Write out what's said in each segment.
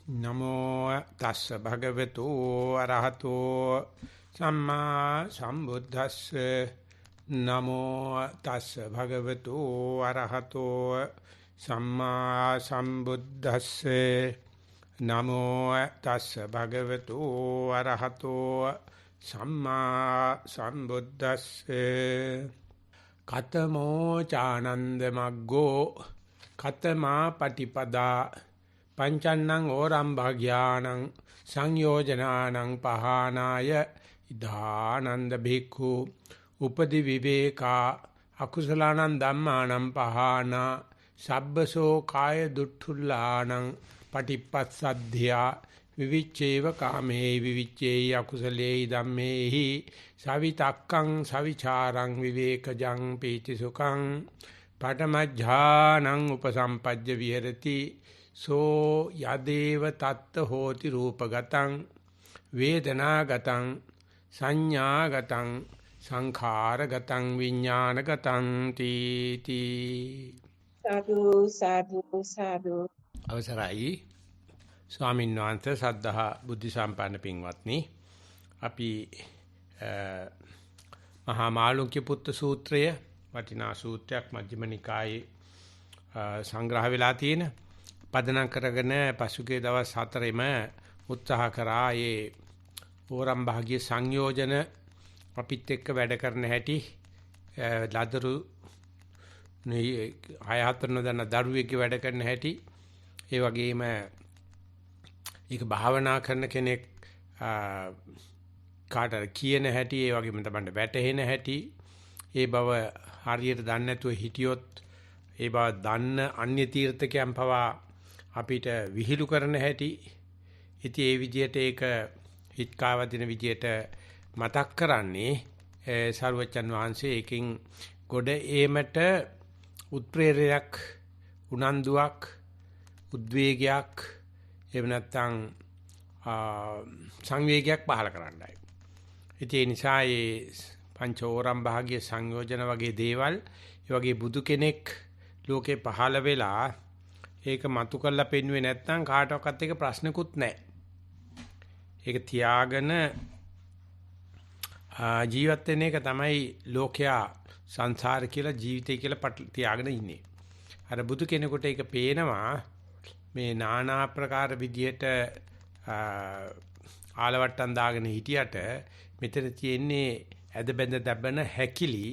නමෝ තස්ස භගවතු අරහතෝ සම්මා සම්බුද්දස්ස නමෝ තස්ස භගවතු අරහතෝ සම්මා සම්බුද්දස්ස නමෝ තස්ස භගවතු අරහතෝ සම්මා සම්බුද්දස්ස කතමෝ චානන්ද මග්ගෝ කතමා පටිපදා පංචන්නං ඕරම් භාග්‍යානං සංයෝජනානං පහනාය ඉදානන්ද භික්ඛු උපදි විවේකා අකුසලානං ධම්මානං පහනා සබ්බසෝ කාය දුට්ඨුල්ලානං පටිපස්සද්ධියා විවිච්ඡේව කාමේ විවිච්ඡේය අකුසලේ ධම්මේහි සවිතක්කං සවිචාරං විවේකජං පීතිසුඛං පඨමඥානං උපසම්පජ්ජ විහෙරති සෝ යදේව තත්ත හෝති රූපගතං වේදනාගතං සංඥාගතං සංඛාරගතං විඥානගතං තීති සාදු සාදු සාදු අවසරයි ස්වාමීන් වහන්සේ සද්ධා බුද්ධ සම්පන්න පින්වත්නි අපි මහා මාළුක්‍ය පුත්ත සූත්‍රය වටිනා සූත්‍රයක් මජ්ක්‍ධිම නිකායේ සංග්‍රහ වෙලා තියෙන පදනම් කරගෙන පසුගිය දවස් 4ෙම උත්සාහ කරා ඒ ඕරම් භාග්‍ය සංයෝජන අපිත් එක්ක වැඩ කරන හැටි ලදරු 6-4 නොදන්න දරුවෙක්ගේ වැඩ කරන හැටි ඒ වගේම ඒක භාවනා කරන කෙනෙක් කාටද කියන හැටි ඒ වගේම තමයි වැටහෙන හැටි ඒ බව හරියට දන්නේ නැතුව හිටියොත් ඒ බව දන්න අන්‍ය තීර්ථකයන් පවා අපිට විහිළු කරන හැටි ඉතින් ඒ විදිහට ඒක හිත්කාවදින විදිහට මතක් කරන්නේ සර්වචන් වහන්සේ එකකින් ගොඩ ඒමට උත්ප්‍රේරයක් උනන්දුවක් උද්වේගයක් එහෙම නැත්නම් සංවේගයක් පහල කරන්නයි. ඉතින් ඒ නිසා මේ පංචෝරම් භාග්‍ය සංයෝජන වගේ දේවල් ඒ වගේ බුදු කෙනෙක් ලෝකේ පහළ වෙලා ඒක මතු කරලා පෙන්වුවේ නැත්නම් කාටවත් එක ප්‍රශ්නකුත් නැහැ. ඒක තියාගෙන ජීවත් වෙන එක තමයි ලෝකයා සංසාර කියලා ජීවිතය කියලා තියාගෙන ඉන්නේ. අර බුදු කෙනෙකුට ඒක පේනවා මේ নানা ආකාර විදියට ආලවට්ටම් දාගෙන හිටියට මෙතන තියෙන්නේ ඇද බැඳ දබන හැකිලි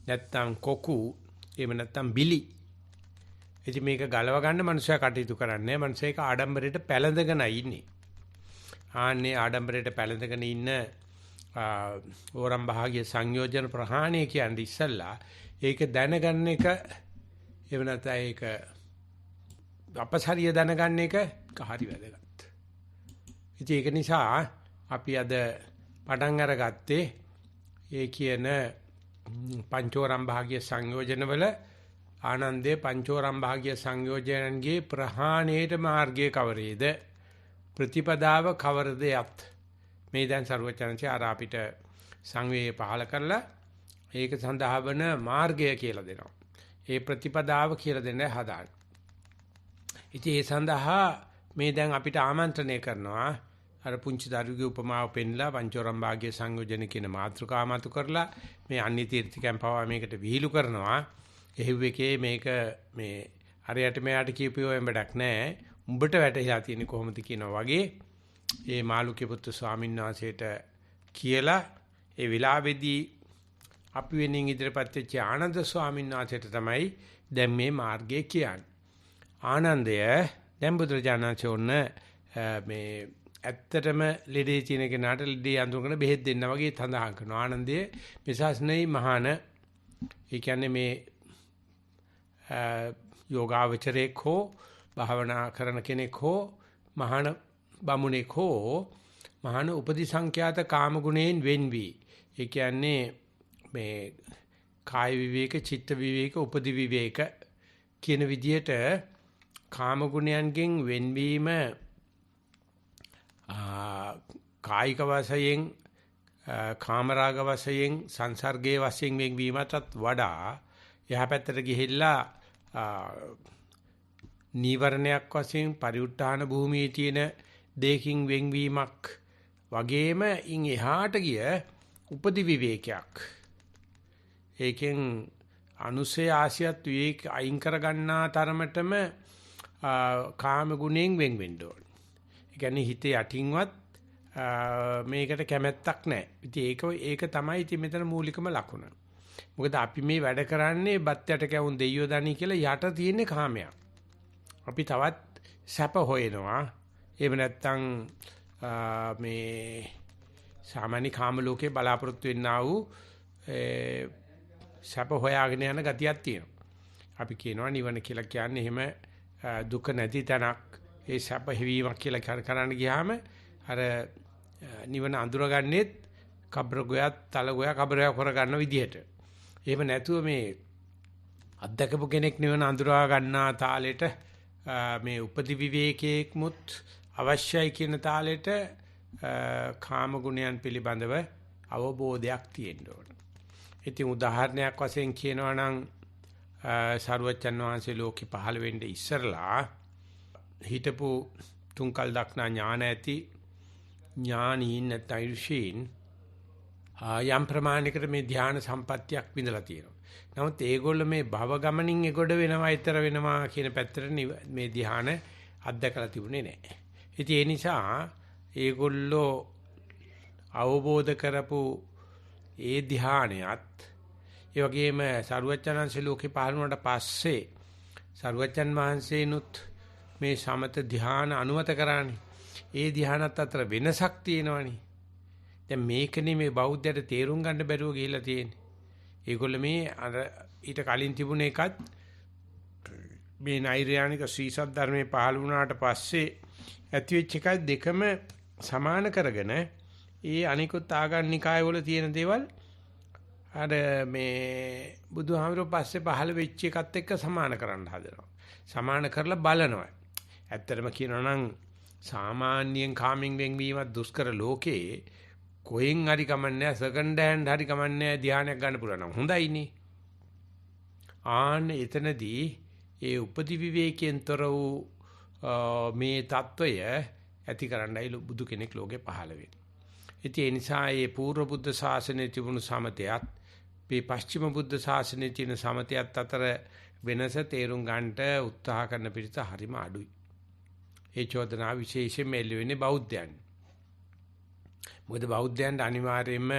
නැත්නම් කොකු එහෙම නැත්නම් බිලි. ඉතින් මේක ගලව ගන්න මනුස්සයා කටයුතු කරන්නේ. මනුස්සයා ඒක ආඩම්බරයට පැලඳගෙන ඉන්නේ. ආන්නේ ආඩම්බරයට පැලඳගෙන ඉන්න ඕරම් භාග්‍ය සංයෝජන ප්‍රහාණය කියන්නේ ඉස්සල්ලා ඒක දැනගන්න එක එහෙම නැත්නම් ඒක අපසරිය දැනගන්න එක හරි වැදගත්. ඉතින් ඒක නිසා අපි අද පටන් අරගත්තේ ඒ කියන පංචෝරම් භාග්‍ය සංයෝජනවල ආනන්දේ පංචෝරම් භාග්‍ය සංයෝජනන්ගේ ප්‍රහාණයට මාර්ගයේ කවරේද ප්‍රතිපදාව කවරද යත් මේ දැන් සර්වචනංශය ආර අපිට සංවේය පහල කරලා ඒක සඳහා වන මාර්ගය කියලා දෙනවා. ඒ ප්‍රතිපදාව කියලා දෙන්න හදාන්න. ඉතින් ඒ සඳහා මේ දැන් අපිට ආමන්ත්‍රණය කරනවා අර පුංචි දරුවෙකුගේ උපමාව පෙන්නලා පංචෝරම් භාග්‍ය සංයෝජන කියන මාතෘකාව මතු කරලා මේ අන්‍ය තීර්ථකයන් පවා මේකට විහිළු කරනවා. එහෙව් එකේ මේක මේ හරියට මෙයාට කියපුවෝ එඹඩක් නැහැ. උඹට වැටහිලා තියෙන්නේ කොහොමද කියනවා වගේ ඒ මාළුක්‍ය පුත්තු ස්වාමීන් වහන්සේට කියලා ඒ විලාවේදී අපි වෙනින් ඉදිරිපත් වෙච්ච ආනන්ද ස්වාමීන් වහන්සේට තමයි දැන් මේ මාර්ගය කියන්නේ. ආනන්දය දැන් බුදුරජාණන්සෝන්න මේ ඇත්තටම ලෙඩේ තියෙන කෙනාට ලෙඩේ අඳුරගෙන බෙහෙත් දෙන්න වගේ සඳහන් කරනවා. ආනන්දයේ මේ ශාස්ත්‍රයේ මහාන ඒ කියන්නේ මේ යෝගාවචරයක් හෝ භාවනා කරන කෙනෙක් හෝ මහාන බමුණෙක් හෝ මහාන උපදි සංඛ්‍යාත කාම ගුණයෙන් වෙන්වි. ඒ කියන්නේ මේ කාය විවේක, චිත්ත විවේක, උපදි විවේක කියන විදිහට කාම ගුණයන්ගෙන් වෙන්වීම කායික වශයෙන් කාමරාග වශයෙන් සංසර්ගයේ වශයෙන් වෙන්වීමටත් වඩා එහා පැත්තට ගිහිල්ලා නීවරණයක් වශයෙන් පරිඋත් ทาน භූමියේ තියෙන දෙකින් වෙන්වීමක් වගේම ඉන් එහාට ගිය උපදි විවේකයක්. ඒකෙන් අනුසය ආසියත් විවේක අයින් කර ගන්නා තරමටම කාම ගුණයෙන් වෙන් වෙන්න ඕනේ. ඒ කියන්නේ හිතේ යටින්වත් මේකට කැමැත්තක් නැහැ. ඉතින් ඒක තමයි ඉතින් මෙතන මූලිකම ලකුණ. මොකද අපි මේ වැඩ කරන්නේ බත් යට කැවුම් දෙයියෝ දනි කියලා යට තියෙන්නේ කාමයක්. අපි තවත් සැප හොයනවා. එහෙම නැත්නම් මේ සාමාන්‍ය කාම ලෝකේ බලාපොරොත්තු වෙන්නා වූ සැප හොයාගෙන යන ගතියක් තියෙනවා. අපි කියනවා නිවන කියලා කියන්නේ එහෙම දුක නැති තැනක්. ඒ සැප හිවීමක් කියලා කරන්න ගියාම අර නිවන අඳුරගන්නෙත් කබර ගෝයත් තල ගෝයා කබරය කර ගන්න විදිහට. එහෙම නැතුව මේ අත්දකපු කෙනෙක් නිවන අඳුරා ගන්නා තාලෙට මේ උපදි විවේකයේමුත් අවශ්‍යයි කියන තාලෙට කාම ගුණයන් පිළිබඳව අවබෝධයක් තියෙන්න ඕන. ඉතින් උදාහරණයක් වශයෙන් කියනවා නම් සරුවච්චන් වහන්සේ ලෝකෙ පහළ වෙන්න ඉස්සරලා හිටපු තුන්කල් දක්නා ඥාන ඇති ඥානීන් නැත්නම් ඍෂීන් යම් ප්‍රමාණයකට මේ ධ්‍යාන සම්පත්තියක් විඳලා තියෙනවා. නමුත් ඒගොල්ල මේ භව ගමනින් එගොඩ වෙනවා, ඊතර වෙනවා කියන පැත්තට මේ ධ්‍යාන අත්දකලා තිබුණේ නැහැ. ඉතින් ඒ නිසා ඒගොල්ලෝ අවබෝධ කරපු ඒ ධ්‍යානයත් ඒ වගේම සරුවච්චන්හන්සේ ලෝකේ පහළ වුණාට පස්සේ සරුවච්චන් වහන්සේනුත් මේ සමත ධ්‍යාන අනුමත කරානේ. ඒ ධ්‍යානත් අතර වෙනසක් තියෙනවනේ. දැන් මේකනේ මේ බෞද්ධයට තේරුම් ගන්න බැරුව ගිහිල්ලා තියෙන්නේ. ඒගොල්ල මේ අර ඊට කලින් තිබුණ එකත් මේ නෛර්යානික ශ්‍රීසත් ධර්මයේ පහළ වුණාට පස්සේ ඇතිවෙච්ච එකයි දෙකම සමාන කරගෙන ඒ අනිකුත් ආගන්නිකාය වල තියෙන දේවල් අර මේ බුදුහාමරෝ පස්සේ පහළ වෙච්ච එකත් එක්ක සමාන කරන්න හදනවා. සමාන කරලා බලනවා. ඇත්තටම කියනවා නම් සාමාන්‍යයෙන් කාමින් වෙන්වීමත් දුෂ්කර ලෝකේ කොහෙන් හරි කමන්නේ සෙකන්ඩ් හෑන්ඩ් හරි කමන්නේ ධානයක් ගන්න පුළුවන් නම් හොඳයිනේ. ආන්න එතනදී ඒ උපදි විවේකයෙන්තර වූ මේ தত্ত্বය ඇති කරන්නයි බුදු කෙනෙක් ලෝකේ පහළ වෙන්නේ. ඉතින් ඒ නිසා මේ පූර්ව බුද්ධ ශාසනයේ තිබුණු සමතයත් මේ පස්චිම බුද්ධ ශාසනයේ තියෙන සමතයත් අතර වෙනස තේරුම් ගන්නට උත්සාහ කරන පිරිස හරිම අඩුයි. ඒ චෝදනාව විශේෂයෙන්ම එළි වෙන්නේ බෞද්ධයන්. මොකද බෞද්ධයන්ට අනිවාර්යයෙන්ම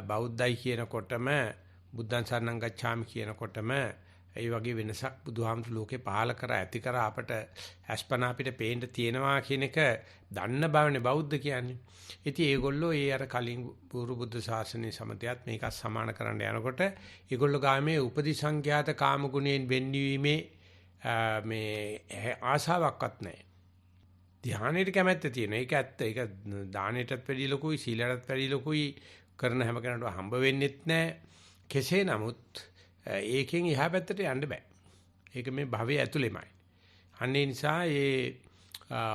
බෞද්ධයි කියනකොටම බුද්ධං සරණං ගච්ඡාමි කියනකොටම ඒ වගේ වෙනසක් බුදුහාමුදුරු ලෝකේ පහල කර ඇති කර අපට අස්පනා අපිට පේන්න තියෙනවා කියන එක දන්න බවනේ බෞද්ධ කියන්නේ. ඉතින් ඒගොල්ලෝ ඒ අර කලින් පූර්ව බුද්ධ ශාසනයේ සමතයත් මේකත් සමාන කරන්න යනකොට ඒගොල්ලෝ ගාමේ උපදි සංඛ්‍යාත කාම ගුණයෙන් වෙන්වීමේ මේ ආශාවක්වත් නැහැ. ධානයට කැමැත්ත තියෙන. ඒක ඇත්ත. ඒක දානෙටත් වැඩි ලොකුයි, සීලයටත් වැඩි ලොකුයි. කරන හැම කෙනාටම හම්බ වෙන්නෙත් නැහැ. කෙසේ නමුත් ඒකෙන් එහා පැත්තට යන්න බෑ. ඒක මේ භවයේ ඇතුළෙමයි. අන්න ඒ නිසා මේ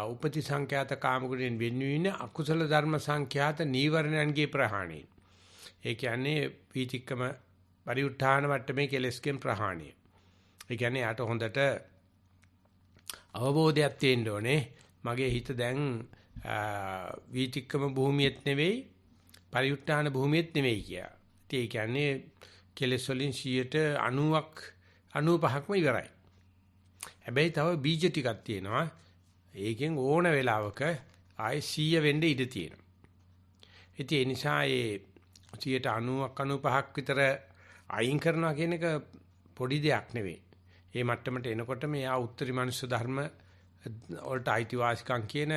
උපති සංඛ්‍යාත කාම ගුණෙන් වෙන්වීම අකුසල ධර්ම සංඛ්‍යාත නීවරණයන්ගේ ප්‍රහාණය. ඒ කියන්නේ පීතික්කම පරිඋත් ทาน මට්ටමේ කෙලස්කෙන් ප්‍රහාණය. ඒ කියන්නේ යාට හොඳට අවබෝධයක් තියෙන්න ඕනේ. මගේ හිත දැන් වීතික්කම භූමියෙත් නෙවෙයි පරිඋත් ทาน භූමියෙත් නෙවෙයි කියලා. ඒ කියන්නේ කෙලස් වලින් 90ක් 95ක්ම ඉවරයි. හැබැයි තව බීජ ටිකක් තියෙනවා. ඒකෙන් ඕන වෙලාවක ආයේ 100 වෙන්න ඉඩ තියෙනවා. ඉතින් ඒ නිසා ඒ 90ක් 95ක් විතර අයින් කරනවා කියන එක පොඩි දෙයක් නෙවෙයි. මේ මට්ටමට එනකොට මෙයා උත්තරී මනුෂ්‍ය ධර්ම වලට අයිතිවාසිකම් කියන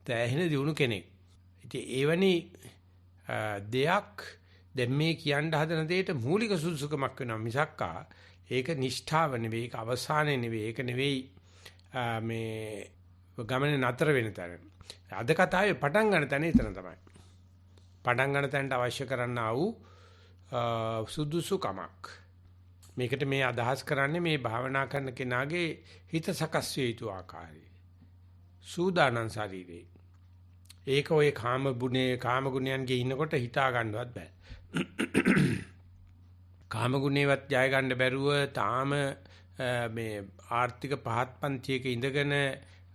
තැහෙන දිනු කෙනෙක්. ඉතින් එවැනි දෙයක් දැන් මේ කියන්න හදන දෙයට මූලික සුදුසුකමක් වෙනවා මිසක්කා ඒක නිෂ්ඨාව නෙවෙයි, ඒක අවසානයේ නෙවෙයි, ඒක නෙවෙයි මේ ගමනේ නතර වෙන තැන. අද කතාවේ පටන් ගන්න තැන එතන තමයි. පටන් ගන්න තැනට අවශ්‍ය කරන්නා වූ සුදුසුකමක්. මේකට මේ අදහස් කරන්නේ මේ භාවනා කරන කෙනාගේ හිත සකස් විය යුතු ආකාරය. සූදානම් ශරීරේ. ඒක ඔය කාම ගුණයන්ගේ ඉන්නකොට හිතා ගන්නවත් බෑ. කාම ගුණේවත් ජය ගන්න බැරුව තාම මේ ආර්ථික පහත් පන්තියක ඉඳගෙන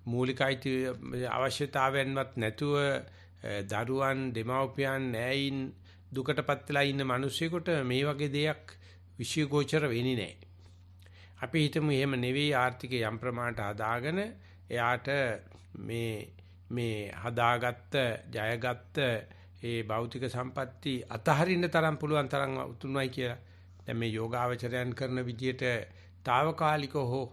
මූලික අවශ්‍යතාවයන්වත් නැතුව දරුවන් දෙමව්පියන් නෑයින් දුකටපත් වෙලා ඉන්න මිනිස්සුෙකුට මේ වගේ දෙයක් විශ්වගෝචර වෙන්නේ නැහැ. අපි හිතමු එහෙම නෙවෙයි ආර්ථික යම් ප්‍රමාණයට හදාගෙන එයාට මේ හදාගත්ත ජයගත්ත ඒ භෞතික සම්පatti අතහරින්න තරම් පුළුවන් තරම් උතුම්යි කියලා. දැන් මේ යෝගාවචරයන් කරන විදියට తాවකාලිකව හෝ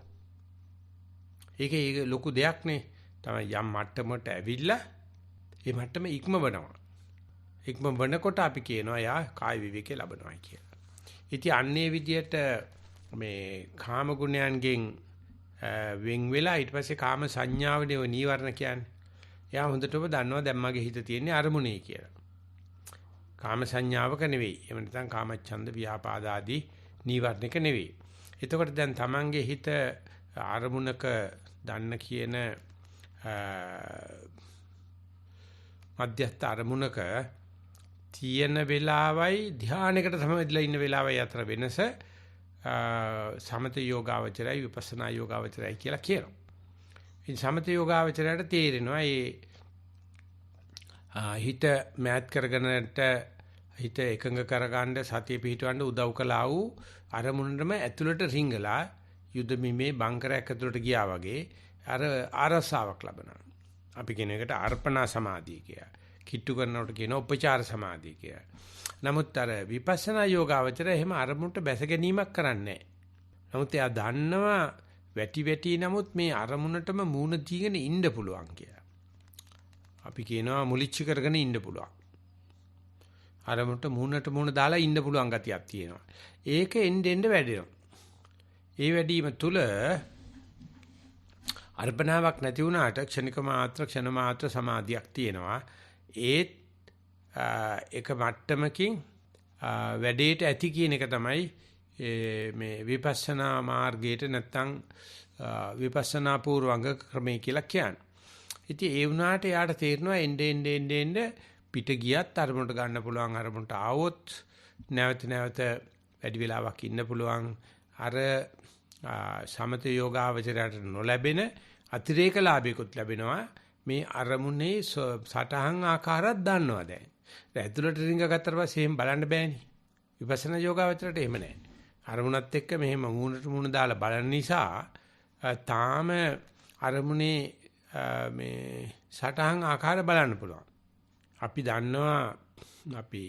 ඒක ලොකු දෙයක් නේ. තමයි යම් මට්ටමකට ඇවිල්ලා ඒ මට්ටම ඉක්මවනවා. ඉක්මවනකොට අපි කියනවා යා කාය විවේකේ ලබනවා කියලා. ඉතින් අන්නේ විදියට මේ කාම ගුණයන්ගෙන් වෙන් වෙලා ඊට පස්සේ කාම සංඥාවනේ ඔය නීවරණ කියන්නේ. එයා හොඳටම දන්නවා දැන් මගේ හිත තියෙන්නේ අරමුණේ කියලා. කාම සංඥාවක නෙවෙයි. එහෙම නැත්නම් කාමච්ඡන්ද ව්‍යාපාද ආදී නීවරණක නෙවෙයි. එතකොට දැන් Tamange හිත අරමුණක දන්න කියන මධ්‍යස්ථ අරමුණක තියෙන වෙලාවයි ධානයකට සමවැදිලා ඉන්න වෙලාවයි අතර වෙනස සමත යෝගාවචරයි විපස්සනා යෝගාවචරයි කියලා කියනවා. ඉතින් සමත යෝගාවචරයට තේරෙනවා මේ හිත මෑත් කරගෙනට හිත එකඟ කරගන්න සතිය පිහිටවන්න උදව් කළා වූ අරමුණටම ඇතුළට රිංගලා යුද මිමේ බංකරයක් ඇතුළට ගියා වගේ අර ආරසාවක් ලබනවා. අපි කියන එකට අර්පණා සමාධිය කියලා. කිට්ටු කරනකොට කියන උපචාර සමාධිය කියලා. නමුත් අර විපස්සනා යෝගාවචරය එහෙම අරමුණට බැස ගැනීමක් කරන්නේ නැහැ. නමුත් එයා දන්නවා වැටි නමුත් මේ අරමුණටම මූණ දීගෙන ඉන්න පුළුවන් කියලා. අපි කියනවා මුලිච්ච කරගෙන ඉන්න පුළුවන්. අරමුණට මූණ දාලා ඉන්න පුළුවන් ගතියක් තියෙනවා. ඒක එන්න වැඩෙනවා. ඒ වැඩිම තුල අර්පණාවක් නැති වුණාට ක්ෂණ මාත්‍ර සමාධියක් තියෙනවා. ඒත් එක මට්ටමකින් වැඩේට ඇති කියන එක තමයි මේ විපස්සනා මාර්ගයට නැත්තම් විපස්සනා පූර්වංග ක්‍රමය කියලා කියන්නේ. ඉතින් ඒ වුණාට යාට තේරෙනවා එන්න පිට ගියත් අරමුණට ගන්න පුළුවන් අරමුණට ආවොත් නැවත වැඩි වෙලාවක් ඉන්න පුළුවන් අර සමත යෝගාවචරයට නොලැබෙන අතිරේක ලාභයකුත් ලැබෙනවා. මේ අරමුණේ සටහන් ආකාරයක් දන්නවා දැන්. ඇතුළට රිංග ගත්තට පස්සේ එහෙම බලන්න බෑනේ. විපස්සනා යෝගාවචරයට එහෙම නැහැ. අරමුණත් එක්ක මෙහෙම මූණට දාලා බලන නිසා තාම අරමුණේ මේ සටහන් ආකාර බලන්න පුළුවන්. අපි දන්නවා අපි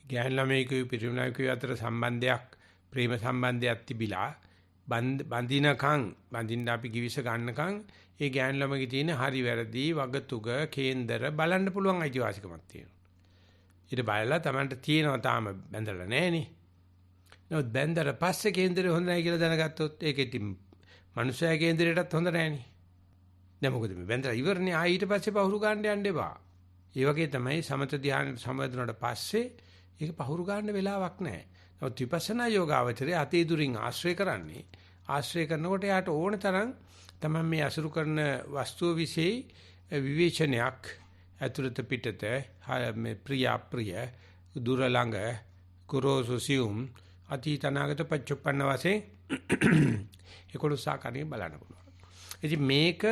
ගෑන් ළමයිකෝ පිරිමිණෙකෝ අතර සම්බන්ධයක් ප්‍රේම සම්බන්ධයක් තිබිලා බඳින්න අපි කිවිස ගන්නකම් ඒ ගෑන් ළමගේ තියෙන හරි වැරදි වගතුග කේන්දර බලන්න පුළුවන් අයිතිවාසිකමක් තියෙනවා. ඊට බලලා Tamanට තියෙනවා තාම බැඳලා නැහනේ. නමුත් බැඳලා පස්සේ කේන්දරේ හොඳ නැහැ කියලා දැනගත්තොත් ඒක ඉතින් මනුස්සයා කේන්දරයටත් හොඳ නැහනේ. දැන් මොකද මේ බැඳලා ඉවරනේ ආ ඊට පස්සේ පහුරු ගන්න යන්න එපා. ඒ වගේ තමයි සමත ධානයට සම්බන්ධුනට පස්සේ ඒක පහුරු ගන්න වෙලාවක් නැහැ. නමුත් විපස්සනා යෝගාවචරය අතේ දුරින් ආශ්‍රය කරන්නේ. ආශ්‍රය කරනකොට යාට ඕන තරම් තමයි මේ අසුරු කරන වස්තුව વિશે විවේචනයක් ඇතුළත පිටත මේ ප්‍රිය අප්‍රිය දුර ළඟ කුරෝසු සියුම් අතීත අනාගත පච්චුප්පන්න වශයෙන් 11 ආකාරයෙන් බලන්න පුළුවන්. ඉතින් මේක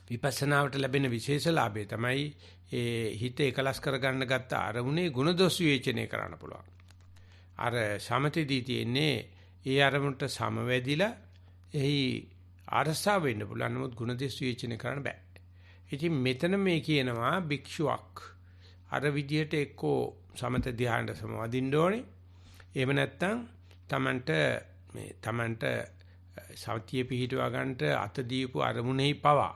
විපස්සනාවට ලැබෙන විශේෂ ලාභය තමයි ඒ හිත එකලස් කරගන්න ගත්ත අරමුණේ ಗುಣ දොස් විවේචනය කරන්න පුළුවන්. අර සමතේදී තියෙන්නේ ඒ අරමුණට සමවැදිලා එහි අරසා වෙන්න පුළුවන්. නමුත් ಗುಣ දොස් විවේචනය කරන්න බෑ. ඉතින් මෙතන මේ කියනවා භික්ෂුවක් අර විදියට එක්කෝ සමත ධ්‍යානට සමවදින්න ඕනේ. එහෙම නැත්නම් තමන්ට සත්‍ය පිහිටවා ගන්නට අත දීපු අරමුණෙහි පවා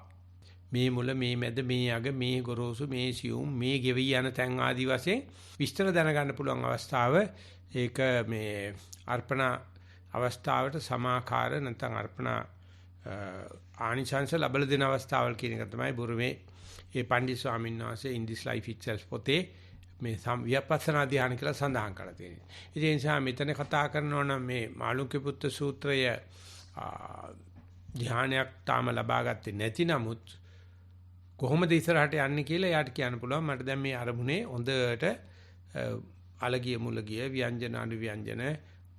මේ මුල මේ මැද මේ අග මේ ගොරෝසු මේ සියුම් මේ ගෙවි යන තැන් ආදී වශයෙන් විස්තර දැනගන්න පුළුවන් අවස්ථාව ඒක මේ අර්පණ අවස්ථාවට සමාකාර නැත්නම් අර්පණ ආනිසංස ලැබල දෙන අවස්ථාවල් කියන එක තමයි බුරුමේ ඒ පණ්ඩිත ස්වාමීන් වහන්සේ in this life itself පොතේ මේ විපස්සනා ධ්‍යාන කියලා සඳහන් කරලා තියෙනවා. ඒ නිසා මෙතන කතා කරනවා නම් මේ මාළුක්‍ය පුත්‍ර සූත්‍රය ධ්‍යානයක් තාම ලබා ගත්තේ නැති නමුත් කොහොමද ඉස්සරහට යන්නේ කියලා යාට කියන්න පුළුවන්. මට දැන් මේ අරමුණේ හොඳට අලගිය මුලගිය ව්‍යංජන අනු ව්‍යංජන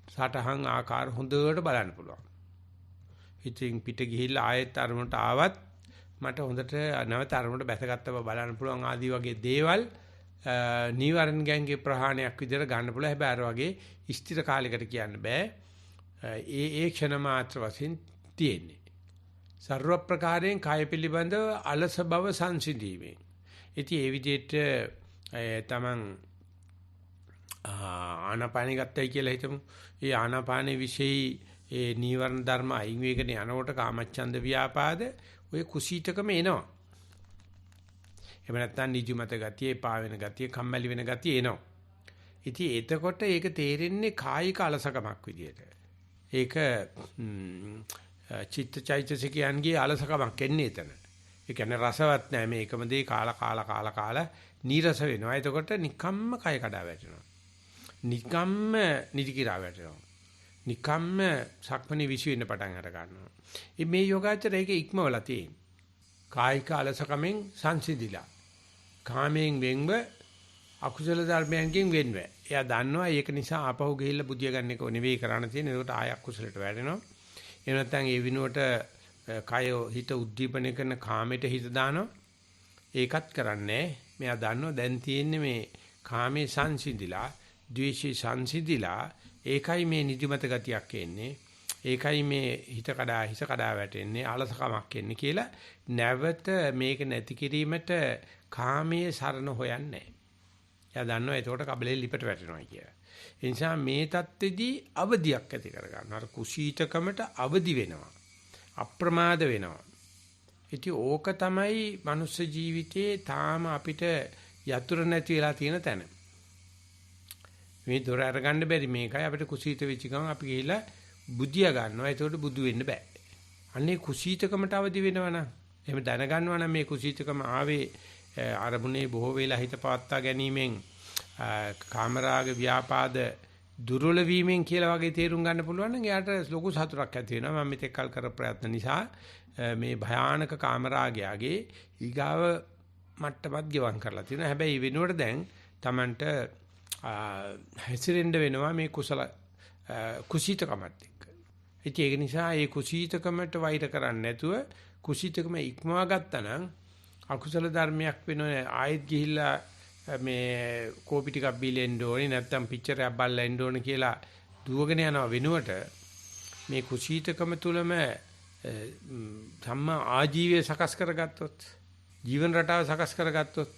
සටහන් ආකාර හොඳට බලන්න පුළුවන්. ඉතින් පිට ගිහිල්ලා ආයෙත් අරමුණට ආවත් මට හොඳට නැවත අරමුණට බැසගත්ත බව බලන්න පුළුවන් ආදී වගේ දේවල් නීවරණ ගැංගේ ප්‍රහාණයක් විදිහට ගන්න පුළුවන්. හැබැයි අර වගේ ස්ථිර කාලයකට කියන්න බෑ. ඒ ක්ෂණ මාත්‍ර වශයෙන් තියෙන්නේ. සර්ව ප්‍රකාරයෙන් කය පිළිබඳව අලස බව සංසිඳීමෙන්. ඉතින් ඒ විදිහට තමන් ආනාපානෙ ගත්තයි කියලා හිතමු. ඒ ආනාපානෙ විශේෂයි ඒ නීවරණ ධර්ම අයින් වේගන යනකොට කාමච්ඡන්ද ව්‍යාපාද ඔය කුසීතකම එනවා. එහෙම නැත්නම් නිදිමත ගතිය, එපා වෙන ගතිය, කම්මැලි වෙන ගතිය එනවා. ඉතින් එතකොට ඒක තේරෙන්නේ කායික අලසකමක් විදියට. ඒක චිත්තචෛතසිකයන්ගේ අලසකමක් එන්නේ එතන. ඒ කියන්නේ රසවත් නැහැ මේ එකම දේ කාලා නීරස වෙනවා. එතකොට නිකම්ම කය කඩා වැටෙනවා. නිකම්ම නිදි කිරා වැටෙනවා. නිකම්ම සක්මණේ විශ්ව වෙන්න පටන් අර ගන්නවා. මේ යෝගාචරය ඒක ඉක්මවලා තියෙන. කායික අලසකමෙන් සංසිඳිලා. කාමයෙන් වෙන්ව අකුසල ධර්මයන්ගෙන් වෙන්ව. එයා දන්නවා ඒක නිසා ආපහු ගිහිල්ලා බුදිය ගන්න එක නෙවෙයි කරන්න තියෙන්නේ. ඒකට ආය අකුසලට වැටෙනවා. එහෙම නැත්නම් ඒ විනුවට කය හිත උද්දීපනය කරන කාමයට හිත දානවා. ඒකත් කරන්නේ මෙයා දන්නවා දැන් තියෙන්නේ මේ කාමයේ සංසිඳිලා, ද්වේෂී සංසිඳිලා, ඒකයි මේ නිදිමත ගතියක් එන්නේ. ඒකයි මේ හිත කඩා වැටෙන්නේ, අලසකමක් එන්නේ කියලා නැවත මේක නැති කිරීමට කාමයේ සරණ හොයන්නේ නැහැ. එයා දන්නවා ඒකට කබලේ ලිපට වැටෙනවා කියලා. ඒ නිසා මේ தත්ත්වෙදී අවදියක් ඇති කරගන්න. අර කුසීතකමට අවදි වෙනවා. අප්‍රමාද වෙනවා. ඉතින් ඕක තමයි මනුස්ස ජීවිතේ තාම අපිට යතුරු නැති වෙලා තියෙන තැන. මේ දොර අරගන්න බැරි මේකයි අපිට කුසීත වෙච්ච ගමන් අපි ගිහිල්ලා බුදියා ගන්නවා. ඒකට බුදු වෙන්න බෑ. අන්නේ කුසීතකමට අවදි වෙනවනම් එහෙම දැනගන්නවා නම් මේ කුසීතකම ආවේ අරමුණේ බොහෝ වෙලා හිත පවත්වා ගැනීමෙන් කාමරාග ව්‍යාපාද දුර්වල වීමෙන් කියලා වගේ තේරුම් ගන්න පුළුවන් නම් එයාට ලොකු සතුටක් ඇති වෙනවා. මම මෙතෙක් කල් කර ප්‍රයත්න නිසා මේ භයානක කාමරාගයගේ ඊගාව මට්ටමත් ගෙවම් කරලා තියෙනවා. හැබැයි වෙනුවට දැන් Tamanට හැසිරෙන්න වෙනවා මේ කුසීතකමත් එක්ක. ඒක නිසා මේ කුසීතකමට වෛර කරන්නේ නැතුව කුසීතකම ඉක්මවා ගත්තා නම් අකුසල ධර්මයක් වෙන ආයෙත් ගිහිල්ලා මේ කෝපි ටිකක් බීලෙන්න ඕනේ නැත්නම් පිච්චරයක් බල්ලා එන්න ඕනේ කියලා දුවගෙන යනවා වෙනුවට මේ කුසීතකම තුලම සම්මා ආජීවය සකස් කරගත්තොත් ජීවන රටාව සකස් කරගත්තොත්